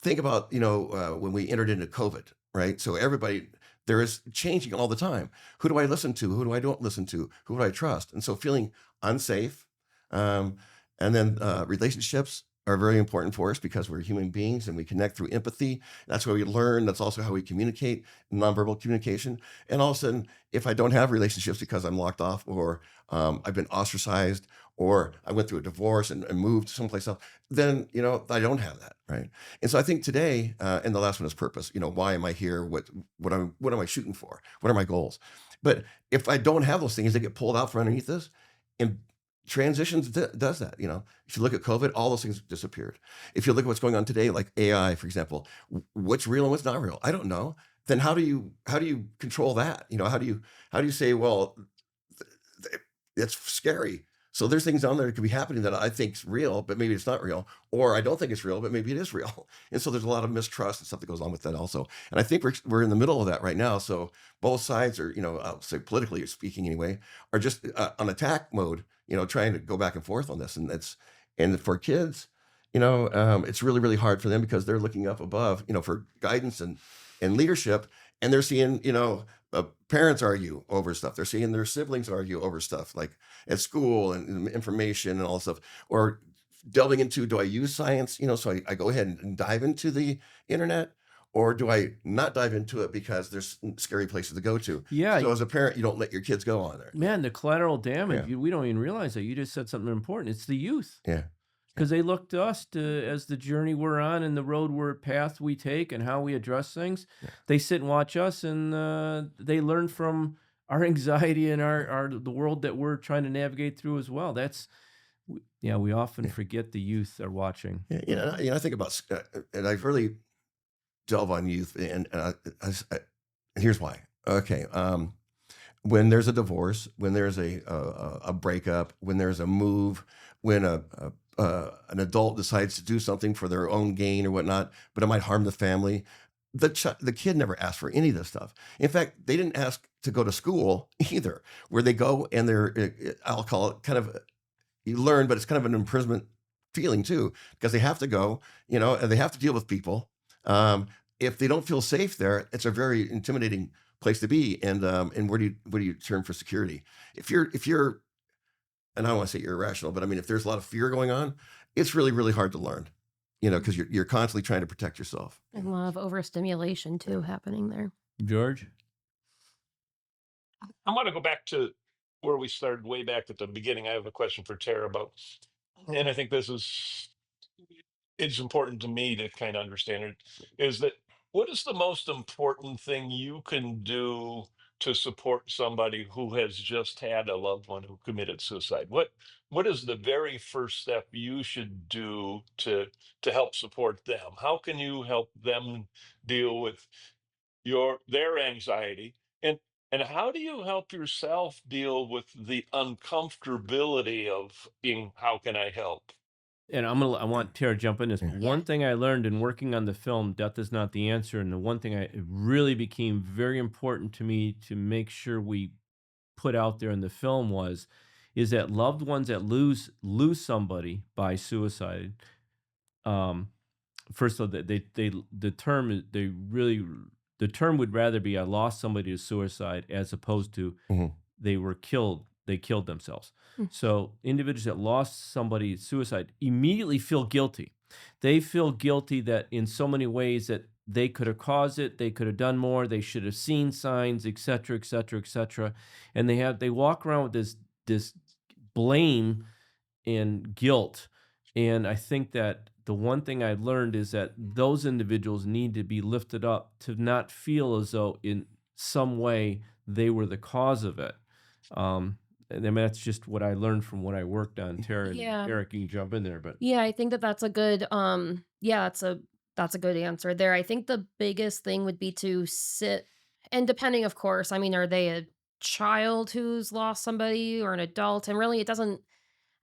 Think about when we entered into COVID, right? So everybody there is changing all the time. Who do I listen to? Who do I don't listen to? Who do I trust? And so feeling unsafe. Um, and then relationships are very important for us because we're human beings and we connect through empathy. That's where we learn. That's also how we communicate, nonverbal communication. And all of a sudden, if I don't have relationships because I'm locked off or I've been ostracized or I went through a divorce and moved someplace else, then, I don't have that, right? And so I think today, and the last one is purpose. Why am I here? What am I shooting for? What are my goals? But if I don't have those things, they get pulled out from underneath this. And transitions does that. If you look at COVID, all those things disappeared. If you look at what's going on today, like AI, for example, what's real and what's not real, I don't know. Then how do you control that? How do you say, well, it's scary. So there's things on there that could be happening that I think's real, but maybe it's not real, or I don't think it's real, but maybe it is real. And so there's a lot of mistrust and stuff that goes on with that also. And I think we're in the middle of that right now. So both sides are, I'll say politically speaking anyway, are just on attack mode, trying to go back and forth on this. And for kids, it's really, really hard for them because they're looking up above, for guidance and leadership, and they're seeing, parents argue over stuff. They're seeing their siblings argue over stuff like at school and information and all this stuff, or delving into, do I use science? So I go ahead and dive into the internet, or do I not dive into it because there's scary places to go to? Yeah, So as a parent, you don't let your kids go on there. man, the collateral damage, Yeah. we don't even realize that. You just said something important. It's the youth. Yeah. Because they look to us as the journey we're on and the path we take and how we address things. Yeah. They sit and watch us, and they learn from our anxiety and the world that we're trying to navigate through as well. We often forget the youth are watching. I think about, and I've really delve on youth, and here's why. Okay, when there's a divorce, when there's a breakup, when there's a move, when an adult decides to do something for their own gain or whatnot, but it might harm the family. The kid never asked for any of this stuff. In fact, they didn't ask to go to school either, where they go and I'll call it kind of, you learn, but it's kind of an imprisonment feeling too, because they have to go, and they have to deal with people. If they don't feel safe there, it's a very intimidating place to be. And where do you turn for security? If you're, and I don't want to say you're irrational, but I mean, if there's a lot of fear going on, it's really, really hard to learn, because you're constantly trying to protect yourself. And a lot of overstimulation too happening there. George? I want to go back to where we started way back at the beginning. I have a question for Tara about, and I think it's important to me to kind of understand it, is that what is the most important thing you can do to support somebody who has just had a loved one who committed suicide? What is the very first step you should do to help support them? How can you help them deal with their anxiety, and how do you help yourself deal with the uncomfortability of being, how can I help? And I want Tara to jump in this. Yeah. One thing I learned in working on the film, Death is Not the Answer, and the one thing it really became very important to me to make sure we put out there in the film is that loved ones that lose somebody by suicide, first of all, the term would rather be I lost somebody to suicide as opposed to Mhm. they killed themselves. Mm. So individuals that lost somebody to suicide immediately feel guilty. They feel guilty that in so many ways that they could have caused it, they could have done more, they should have seen signs, et cetera, et cetera, et cetera. And they walk around with this blame and guilt. And I think that the one thing I learned is that those individuals need to be lifted up to not feel as though in some way they were the cause of it. And I mean, that's just what I learned from what I worked on. Tara and Yeah. Eric, you can jump in there, but Yeah, I think that that's a good that's a good answer there. I think the biggest thing would be to sit, and depending, of course, I mean, are they a child who's lost somebody or an adult? And really it doesn't,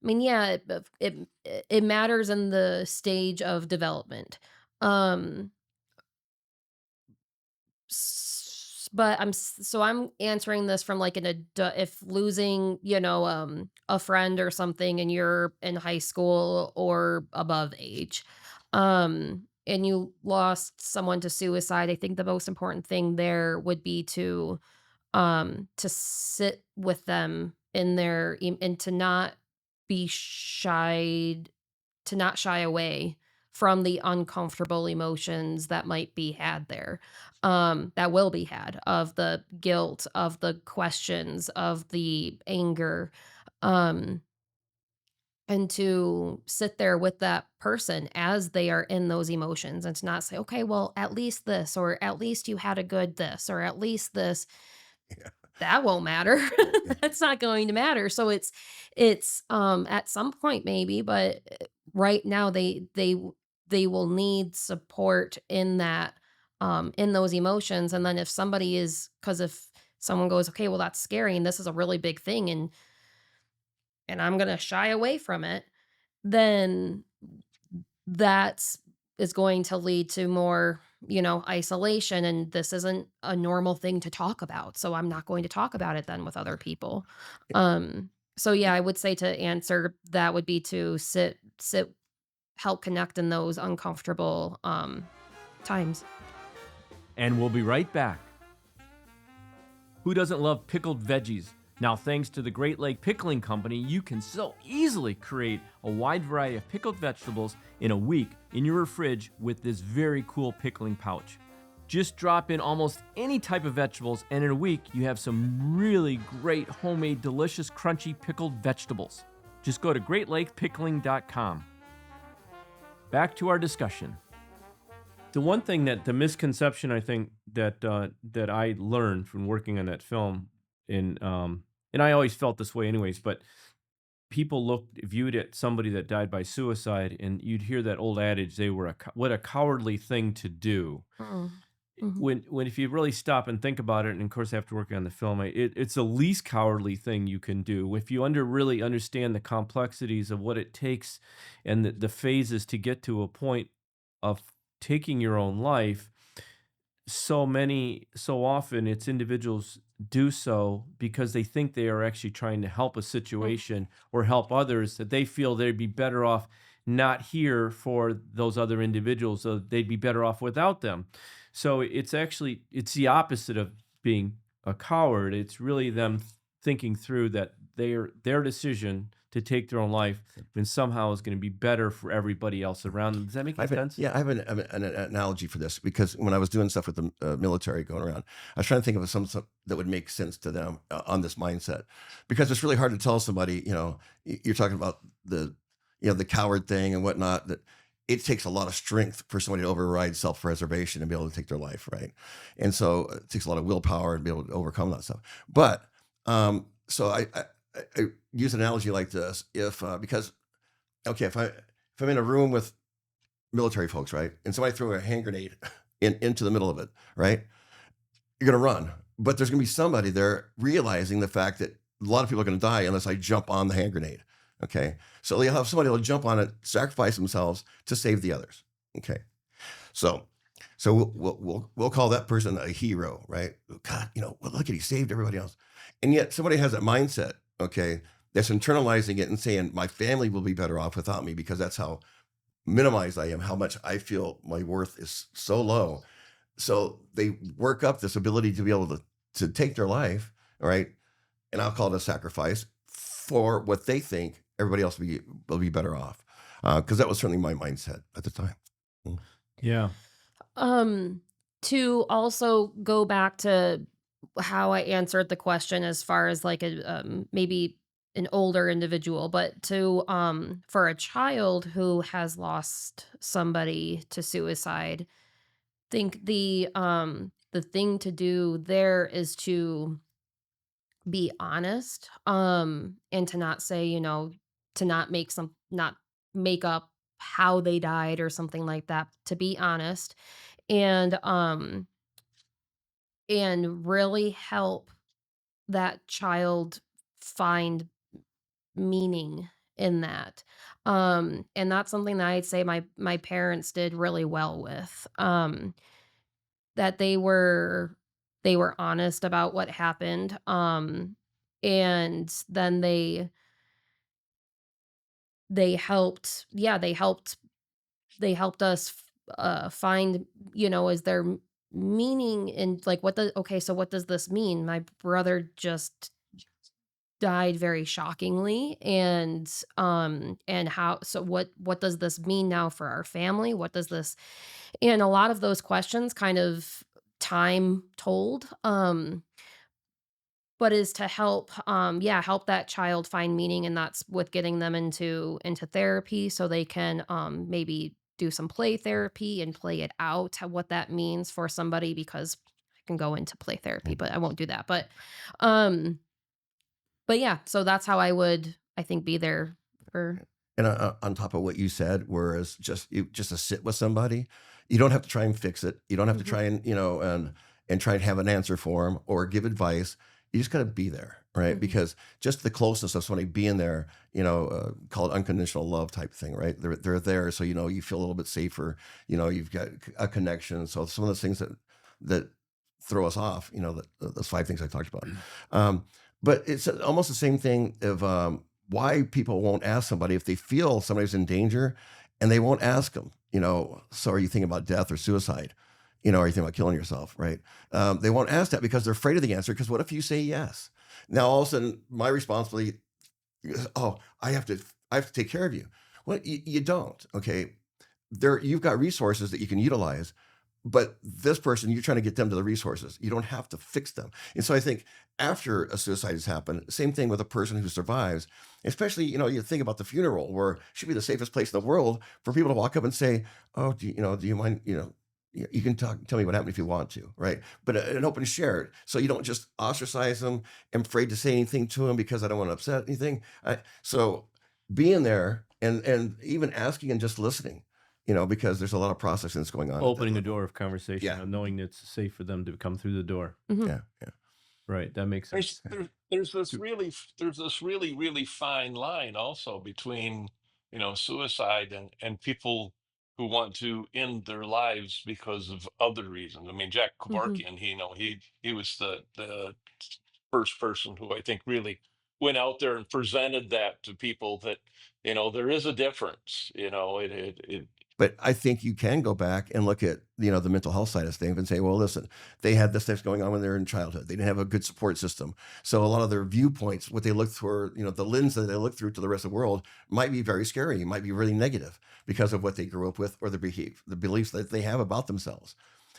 I mean, yeah, it matters in the stage of development. Um but so I'm answering this from like an adult. If losing, a friend or something, and you're in high school or above age, and you lost someone to suicide, I think the most important thing there would be to sit with them in and to not be shy, to not shy away from the uncomfortable emotions that might be had there, that will be had, of the guilt, of the questions, of the anger, um, and to sit there with that person as they are in those emotions, and to not say, okay, well, at least this, or at least you had a good this, or at least this. Yeah. That won't matter. That's not going to matter. So it's at some point maybe, but right now they will need support in that, in those emotions. And then if somebody is, because if someone goes, okay, well, that's scary and this is a really big thing, and I'm gonna shy away from it, then that's is going to lead to more, isolation, and this isn't a normal thing to talk about. So I'm not going to talk about it then with other people. So yeah, I would say to answer that would be to sit, help connect in those uncomfortable times. and we'll be right back. Who doesn't love pickled veggies? Now, thanks to the Great Lake Pickling Company, you can so easily create a wide variety of pickled vegetables in a week in your fridge with this very cool pickling pouch. Just drop in almost any type of vegetables, and in a week, you have some really great homemade, delicious, crunchy pickled vegetables. Just go to greatlakepickling.com. Back to our discussion. The one thing the misconception I think that I learned from working on that film, and I always felt this way anyways, but people viewed at somebody that died by suicide, and you'd hear that old adage, they were what a cowardly thing to do. Mm. Mhm. When if you really stop and think about it, and of course after working on the film, it's the least cowardly thing you can do if you really understand the complexities of what it takes and the phases to get to a point of taking your own life. So often it's individuals do so because they think they are actually trying to help a Mm. situation or help others, that they feel they'd be better off not here for those other individuals, so they'd be better off without them. So it's the opposite of being a coward. It's really them thinking through that their decision to take their own life and somehow is going to be better for everybody else around them. Does that make any sense? Yeah, I have an analogy for this because when I was doing stuff with the military going around, I was trying to think of some that would make sense to them on this mindset, because it's really hard to tell somebody, you're talking about the coward thing and whatnot, that it takes a lot of strength for somebody to override self-preservation and be able to take their life, right? And so it takes a lot of willpower to be able to overcome that stuff. But so I use an analogy like this, if because okay, if I'm in a room with military folks, right, and somebody threw a hand grenade into the middle of it, right, you're gonna run, but there's gonna be somebody there realizing the fact that a lot of people are gonna die unless I jump on the hand grenade. Okay, so you'll have somebody who'll jump on it, sacrifice themselves to save the others. Okay, so we'll call that person a hero, right? God, well, look at, he saved everybody else, and yet somebody has that mindset, okay, that's internalizing it and saying my family will be better off without me because that's how minimized I am, how much I feel my worth is so low. So they work up this ability to be able to take their life, all right, and I'll call it a sacrifice for what they think everybody else will be better off, because that was certainly my mindset at the time. Mm. Yeah. To also go back to how I answered the question as far as like maybe an older individual, but to for a child who has lost somebody to suicide, think the thing to do there is to be honest, and to not say, to not make up how they died or something like that, to be honest and really help that child find meaning in that. And that's something that I'd say my parents did really well with. That they were honest about what happened. And then they helped, yeah, they helped us find, is there meaning in like so what does this mean? My brother just died very shockingly, and how, so what does this mean now for our family? What does this, and a lot of those questions kind of time told, but is to help, help that child find meaning, and that's with getting them into therapy so they can maybe do some play therapy and play it out what that means for somebody, because I can go into play therapy, but I won't do that. Um but yeah, so that's how I would, I think, be there for. And on top of what you said, whereas just to sit with somebody, you don't have to try and fix it. You don't have to Mhm. try and try and have an answer for them or give advice. You just got to be there, right? Mhm. Because just the closeness of somebody being there, call it unconditional love type thing, right? They're there, so you feel a little bit safer. You've got a connection. So some of those things that throw us off, those 5 things I talked about. But it's almost the same thing of why people won't ask somebody if they feel somebody's in danger, and they won't ask them, so are you thinking about death or suicide? Are you thinking about killing yourself, right? They won't ask that because they're afraid of the answer, because what if you say yes? Now, all of a sudden, my responsibility is, oh, I have to take care of you. Well, you don't, okay? You've got resources that you can utilize, but this person, you're trying to get them to the resources. You don't have to fix them. And so I think after a suicide has happened, same thing with a person who survives, especially, you think about the funeral, where it should be the safest place in the world for people to walk up and say, oh, do you mind, you can tell me what happened if you want to, right? But an open share, so you don't just ostracize them. I'm afraid to say anything to them because I don't want to upset anything. So being there and even asking and just listening, because there's a lot of processing that's going on at that Opening a level. door of conversation, Yeah, knowing it's safe for them to come through the door. Mhm. yeah, yeah. Right, that makes sense. There's this really fine line also between suicide and people who want to end their lives because of other reasons. I mean, Jack Mhm. Kevorkian, he was the first person who I think really went out there and presented that to people that there is a difference. But I think you can go back and look at, the mental health side of things and say, well, listen, they had this stuff going on when they were in childhood. They didn't have a good support system. So a lot of their viewpoints, what they look through, the lens that they look through to the rest of the world might be very scary. It might be really negative because of what they grew up with or the beliefs that they have about themselves.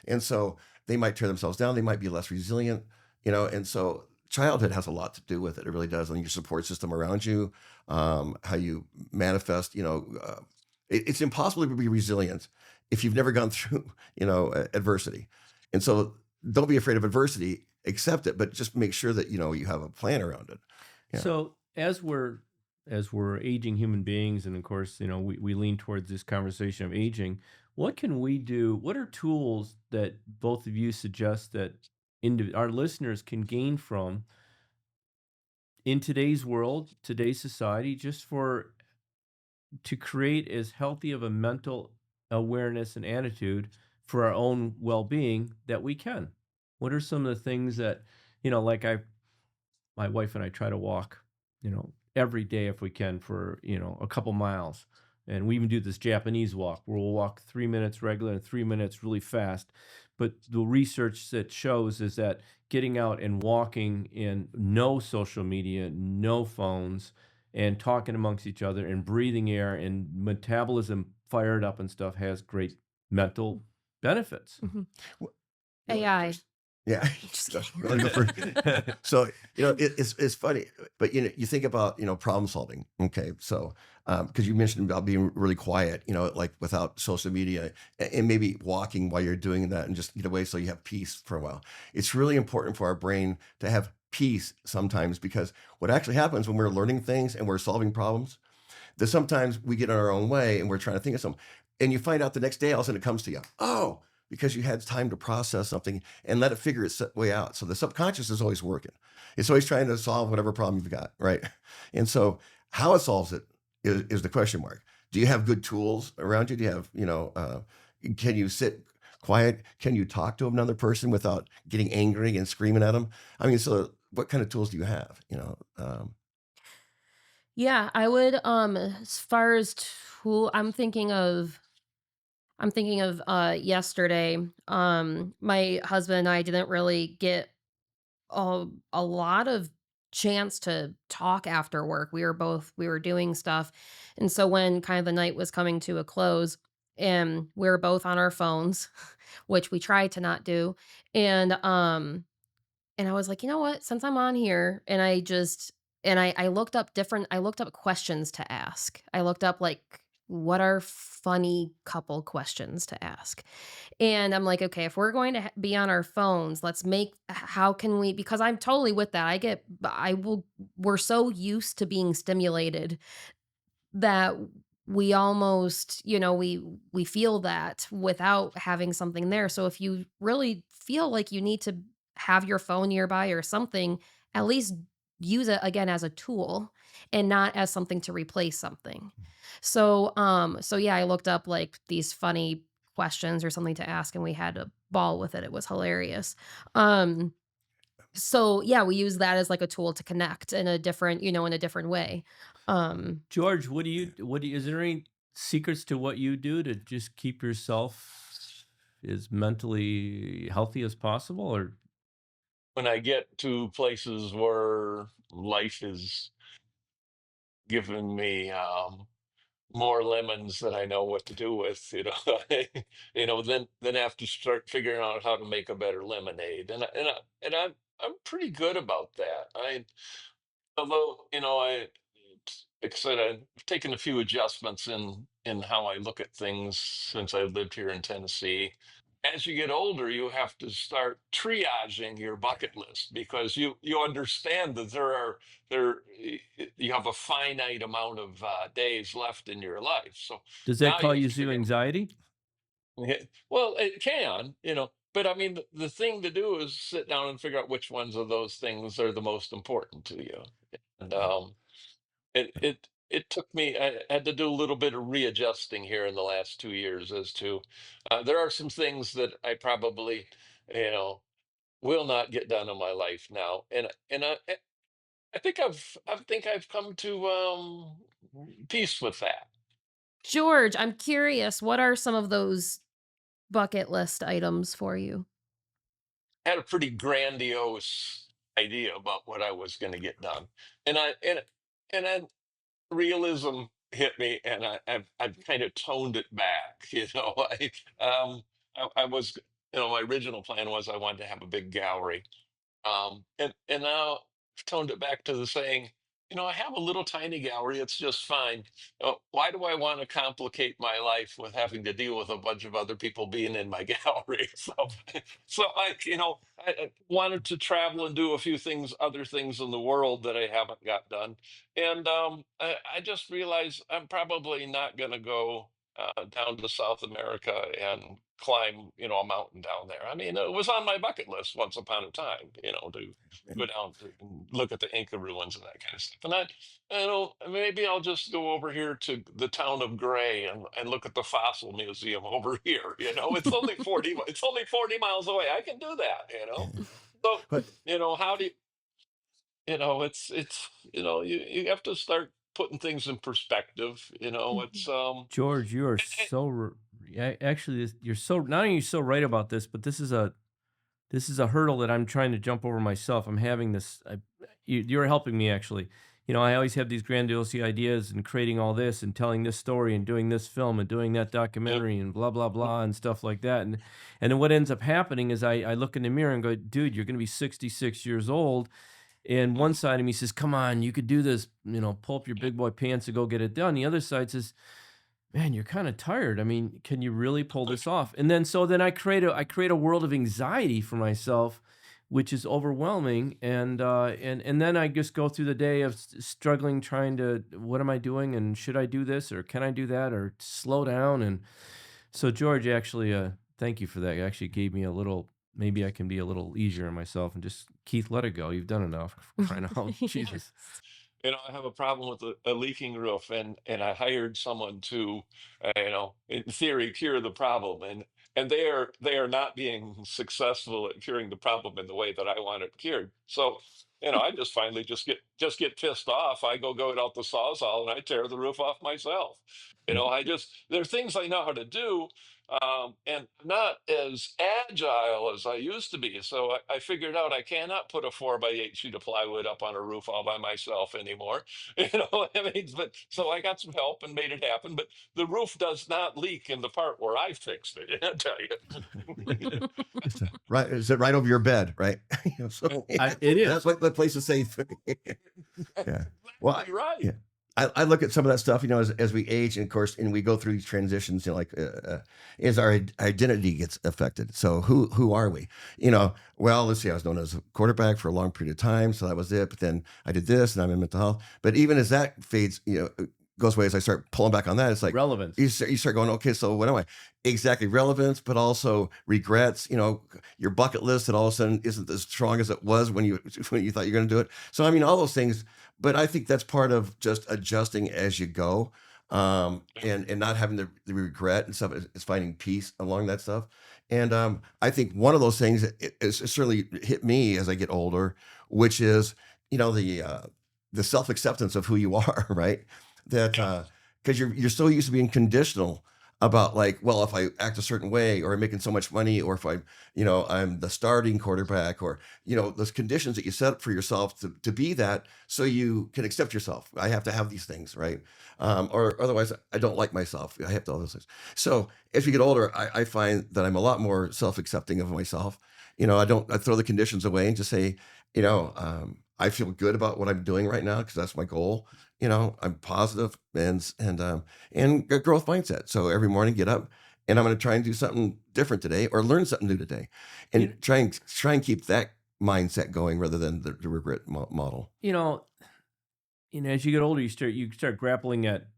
And so they might tear themselves down. They might be less resilient, and so childhood has a lot to do with it. It really does. And your support system around you, how you manifest, it's impossible to be resilient if you've never gone through, adversity. And so don't be afraid of adversity, accept it, but just make sure that, you have a plan around it. Yeah. So as we're aging human beings, and of course, we lean towards this conversation of aging. What can we do? What are tools that both of you suggest that our listeners can gain from in today's world, today's society, just for to create as healthy of a mental awareness and attitude for our own well-being that we can? What are some of the things that, like my wife and I try to walk, every day if we can for, a couple miles. And we even do this Japanese walk where we'll walk 3 minutes regular and 3 minutes really fast. But the research that shows is that getting out and walking in no social media, no phones, and talking amongst each other and breathing air and metabolism fired up and stuff has great mental benefits. Mhm. Wh- you wanna go AI. first? Yeah. Just So, kidding. you wanna go first? So, it's funny, but you think about, problem solving. Okay. So, because you mentioned about being really quiet, like without social media and maybe walking while you're doing that and just get away so you have peace for a while. It's really important for our brain to have peace sometimes because what actually happens when we're learning things and we're solving problems, that sometimes we get in our own way and we're trying to think of something. And you find out the next day, all of a sudden it comes to you. Oh, because you had time to process something and let it figure its way out. So the subconscious is always working. It's always trying to solve whatever problem you've got, right? And so how it solves it is the question mark. Do you have good tools around you? Do you have, can you sit quiet? Can you talk to another person without getting angry and screaming at them? I mean, so what kind of tools do you have? Yeah, I would as far as tool I'm thinking of yesterday. My husband and I didn't really get a lot of chance to talk after work. We were doing stuff. And so when kind of the night was coming to a close and we were both on our phones, which we try to not do. And I was like, "You know what? Since I'm on here," and I looked up questions to ask. I looked up like what are funny couple questions to ask. And I'm like, "Okay, if we're going to be on our phones, let's make how can we?" Because I'm totally with that. I will we're so used to being stimulated that we almost, we feel that without having something there. So if you really feel like you need to have your phone nearby or something, at least use it again as a tool and not as something to replace something. So yeah, I looked up like these funny questions or something to ask and we had a ball with it. It was hilarious. Um so yeah, we use that as like a tool to connect in a different way. Um George, is there any secrets to what you do to just keep yourself as mentally healthy as possible? Or When I get to places where life is giving me more lemons than I know what to do with, then I have to start figuring out how to make a better lemonade, and I'm pretty good about that. Although like I said, I've taken a few adjustments in how I look at things since I lived here in Tennessee. as you get older, you have to start triaging your bucket list because you understand that there you have a finite amount of days left in your life. So Does that now you cause have you to some figure out. anxiety? Well, it can, but I mean, the thing to do is sit down and figure out which ones of those things are the most important to you. And it took me. I had to do a little bit of readjusting here in the last 2 years as to there are some things that I probably, you know, will not get done in my life now, and I think I've come to peace with that. George, I'm curious, what are some of those bucket list items for you? I had a pretty grandiose idea about what I was going to get done, and then realism hit me, and I've kind of toned it back. I was, my original plan was I wanted to have a big gallery. And now I've toned it back to the saying, I have a little tiny gallery. It's just fine. Why do I want to complicate my life with having to deal with a bunch of other people being in my gallery? So I wanted to travel and do a few things, other things in the world that I haven't got done. And I just realized I'm probably not going to go down to South America and climb, a mountain down there. I mean, it was on my bucket list once upon a time, to go down to and look at the Inca ruins and that kind of stuff. And maybe I'll just go over here to the town of Gray and look at the fossil museum over here. It's only 40 miles away. I can do that. So, But how do you have to start putting things in perspective. It's George, you are and- so actually you're so not only are you so right about this, but this is a hurdle that I'm trying to jump over myself. I'm having this. You're helping me actually. I always have these grandiose ideas and creating all this and telling this story and doing this film and doing that yep, documentary and blah blah blah and stuff like that. And then what ends up happening is I look in the mirror and go, dude, you're going to be 66 years old. And one side of me says, come on, you could do this. Pull up your big boy pants and go get it done. The other side says, man, you're kind of tired. I mean, can you really pull this off? And then I create a world of anxiety for myself, which is overwhelming. And then I just go through the day of struggling, trying to what am I doing, and should I do this, or can I do that, or slow down. And so George, actually, thank you for that. You actually gave me a little. Maybe I can be a little easier on myself and just Keith, let it go. You've done enough. Crying out, loud. Yes. Jesus. I have a problem with a leaking roof, and I hired someone to, in theory, cure the problem, and they are not being successful at curing the problem in the way that I want it cured. So, I just finally just get pissed off. I go out the sawzall and I tear the roof off myself. There are things I know how to do, and not as agile as I used to be. So I figured out I cannot put a 4x8 sheet of plywood up on a roof all by myself anymore. What I mean? But so I got some help and made it happen. But the roof does not leak in the part where I fixed it. I tell you. it's right. Is it right over your bed? Right. So It is. that's what the place is safe. Yeah. Well, Exactly right. yeah. I look at some of that stuff, as we age, and of course, and we go through these transitions, is our identity gets affected. So who are we? Well, let's see, I was known as a quarterback for a long period of time, so that was it. But then I did this, and I'm in mental health. But even as that fades, goes away, as I start pulling back on that, it's like Relevance. you start going, okay, so what am I? Exactly, relevance, but also regrets. Your bucket list that all of a sudden isn't as strong as it was when you thought you were going to do it. So I mean, all those things. But I think that's part of just adjusting as you go, and not having the regret and stuff. Is finding peace along that stuff. And I think one of those things it certainly hit me as I get older, which is the self acceptance of who you are, right? That Yeah. because you're so used to being conditional about, like, well, if I act a certain way, or I'm making so much money, or if I'm the starting quarterback, or those conditions that you set up for yourself to be that, so you can accept yourself. I have to have these things, right? Or otherwise I don't like myself. I have to all those things. So as we get older, I find that I'm a lot more self-accepting of myself. I throw the conditions away and just say, I feel good about what I'm doing right now, because that's my goal. I'm positive, and a growth mindset. So every morning, get up and I'm going to try and do something different today or learn something new today, You, and try and keep that mindset going rather than the regret model. you know, as you get older, you start grappling at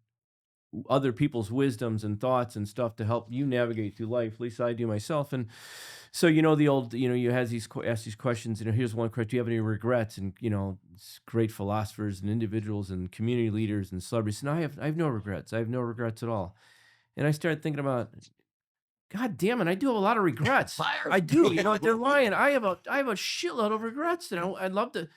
other people's wisdoms and thoughts and stuff to help you navigate through life. At least I do myself. And so, the old, you has these ask these questions. Here's one question: do you have any regrets? And great philosophers and individuals and community leaders and celebrities. And I have no regrets. I have no regrets at all. And I started thinking about, God damn it, I do have a lot of regrets. Fire. I do. They're lying. I have a shitload of regrets, and I'd love to.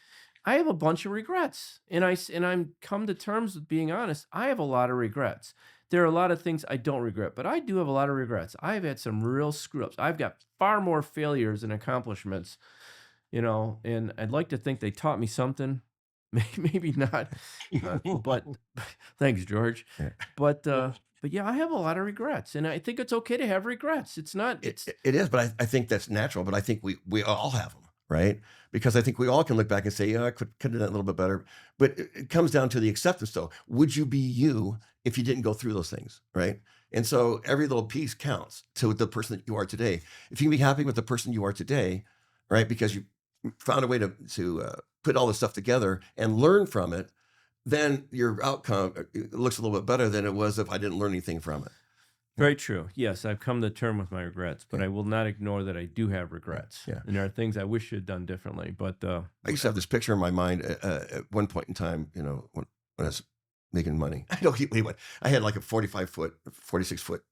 I have a bunch of regrets, and I'm come to terms with being honest. I have a lot of regrets. There are a lot of things I don't regret, but I do have a lot of regrets. I've had some real screw ups. I've got far more failures than accomplishments, and I'd like to think they taught me something. Maybe not, but thanks, George. Yeah. But yeah, I have a lot of regrets, and I think it's okay to have regrets. It's not. It's It is, but I think that's natural. But I think we all have them, right? Because I think we all can look back and say, yeah, I could have done that a little bit better. But it comes down to the acceptance, though. Would you be you if you didn't go through those things, right? And so every little piece counts to the person that you are today. If you can be happy with the person you are today, right, because you found a way to put all this stuff together and learn from it, then your outcome looks a little bit better than it was if I didn't learn anything from it. very true. Yes, I've come to term with my regrets, but Yeah. I will not ignore that I do have regrets. Yeah. And there are things I wish I had done differently. But I used to have this picture in my mind at one point in time, when I was making money. I don't keep wait. I had like a 45-foot, 46-foot,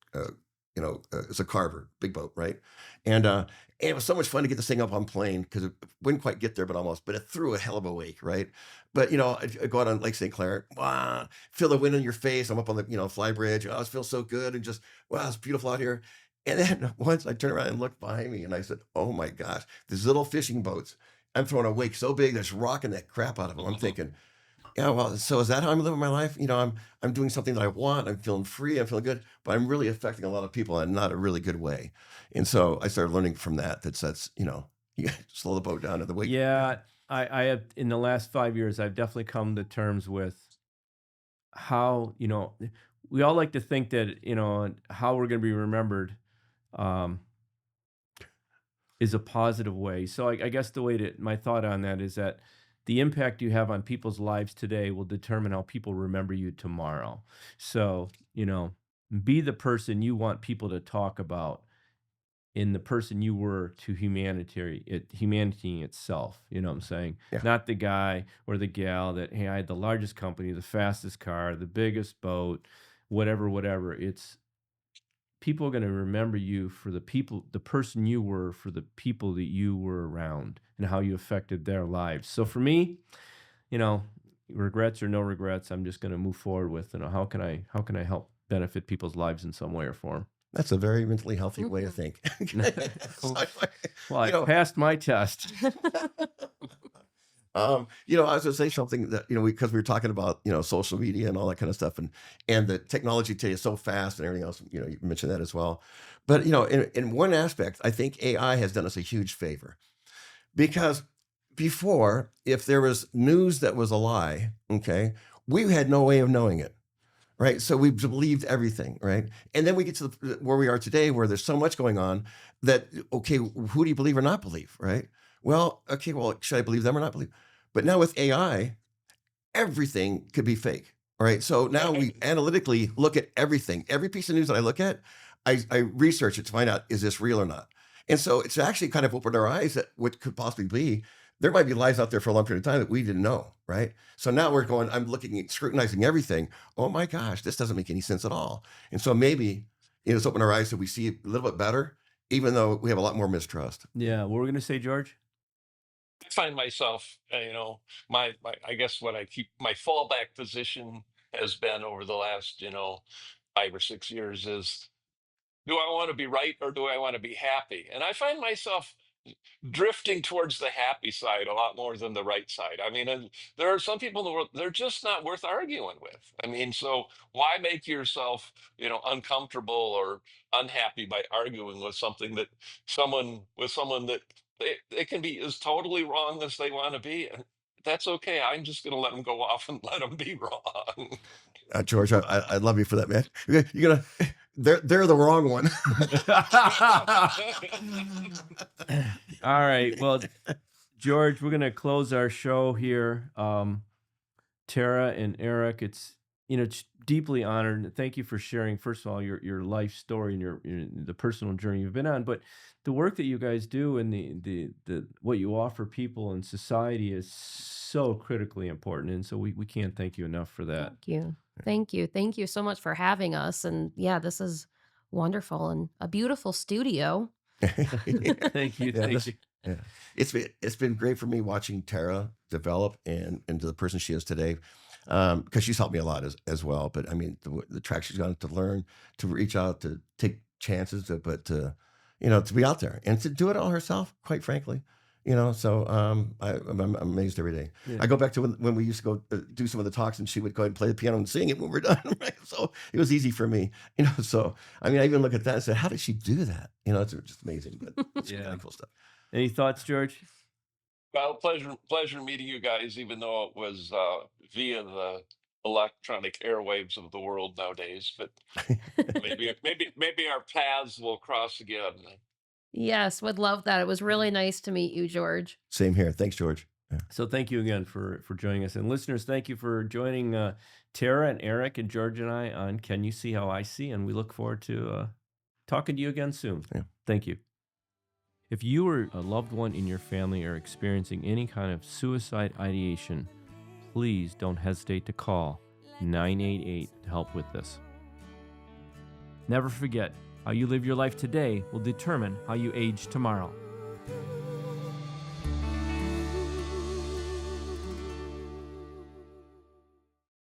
it's a carver, big boat, right? And it was so much fun to get this thing up on plane because it wouldn't quite get there, but almost. But it threw a hell of a wake, right? But I'd go out on Lake St. Clair, wow, feel the wind in your face. I'm up on the fly bridge. Oh, it feels so good, and just wow, it's beautiful out here. And then once I turned around and looked behind me, and I said, "Oh my gosh, these little fishing boats! I'm throwing a wake so big that's rocking that crap out of them." I'm thinking, yeah, well, so is that how I'm living my life? I'm doing something that I want. I'm feeling free. I'm feeling good, but I'm really affecting a lot of people in not a really good way. And so I started learning from that. That's you slow the boat down to the wake. yeah, I have in the last 5 years, I've definitely come to terms with how we all like to think that how we're going to be remembered um, is a positive way. So I guess the way that my thought on that is that the impact you have on people's lives today will determine how people remember you tomorrow. So, be the person you want people to talk about in the person you were to humanity itself. You know what I'm saying? Yeah. Not the guy or the gal that, hey, I had the largest company, the fastest car, the biggest boat, whatever. It's people are going to remember you for the person you were, for the people that you were around and how you affected their lives. So for me, regrets or no regrets, I'm just going to move forward with, how can I help benefit people's lives in some way or form? That's a very mentally healthy way to think. Well, I passed my test. I was going to say something that, because we were talking about, social media and all that kind of stuff, and the technology today is so fast and everything else, you mentioned that as well. But, in one aspect, I think AI has done us a huge favor, because before, if there was news that was a lie, okay, we had no way of knowing it. Right. So we believed everything. Right. And then we get to where we are today, where there's so much going on that, okay, who do you believe or not believe? Right. Well, okay, should I believe them or not believe? But now with AI, everything could be fake. All right. So now we analytically look at everything. Every piece of news that I look at, I research it to find out, is this real or not? And so it's actually kind of opened our eyes at what could possibly be. There might be lies out there for a long period of time that we didn't know, right? So now I'm looking at scrutinizing everything. Oh my gosh, this doesn't make any sense at all. And so maybe it's opened our eyes so we see a little bit better, even though we have a lot more mistrust. Yeah. What were we going to say, George? I find myself, my I guess what I keep my fallback position has been over the last, 5 or 6 years is, do I want to be right or do I want to be happy? And I find myself drifting towards the happy side a lot more than the right side. I mean, and there are some people in the world, they're just not worth arguing with. I mean, so why make yourself, uncomfortable or unhappy by arguing with someone that they can be as totally wrong as they want to be. And that's okay. I'm just going to let them go off and let them be wrong. George, I love you for that, man. You're gonna they're the wrong one. All right. Well, George, we're going to close our show here. Tara and Eric, it's deeply honored. And thank you for sharing, first of all, your life story and your the personal journey you've been on, but the work that you guys do and the what you offer people in society is so critically important. And so we can't thank you enough for that. Thank you. Thank you. Thank you so much for having us. And yeah, this is wonderful and a beautiful studio. Thank you. Yeah, Thank you. yeah. It's been great for me watching Tara develop and into the person she is today, because she's helped me a lot as well. But I mean, the track she's gone to learn, to reach out, to take chances, to be out there and to do it all herself. Quite frankly, So I'm amazed every day. Yeah. I go back to when we used to go do some of the talks, and she would go ahead and play the piano and sing it when we're done. Right? So it was easy for me. So I mean, I even look at that and say, how did she do that? It's just amazing. But it's Yeah. really cool stuff. Any thoughts, George? Well, pleasure meeting you guys, even though it was via the electronic airwaves of the world nowadays. But maybe our paths will cross again. Yes, would love that. It was really nice to meet you, George. Same here. Thanks, George. Yeah. So thank you again for joining us. And listeners, thank you for joining Tara and Eric and George and I on Can You See How I See? And we look forward to talking to you again soon. Yeah. Thank you. If you or a loved one in your family are experiencing any kind of suicide ideation, please don't hesitate to call 988 to help with this. Never forget, how you live your life today will determine how you age tomorrow.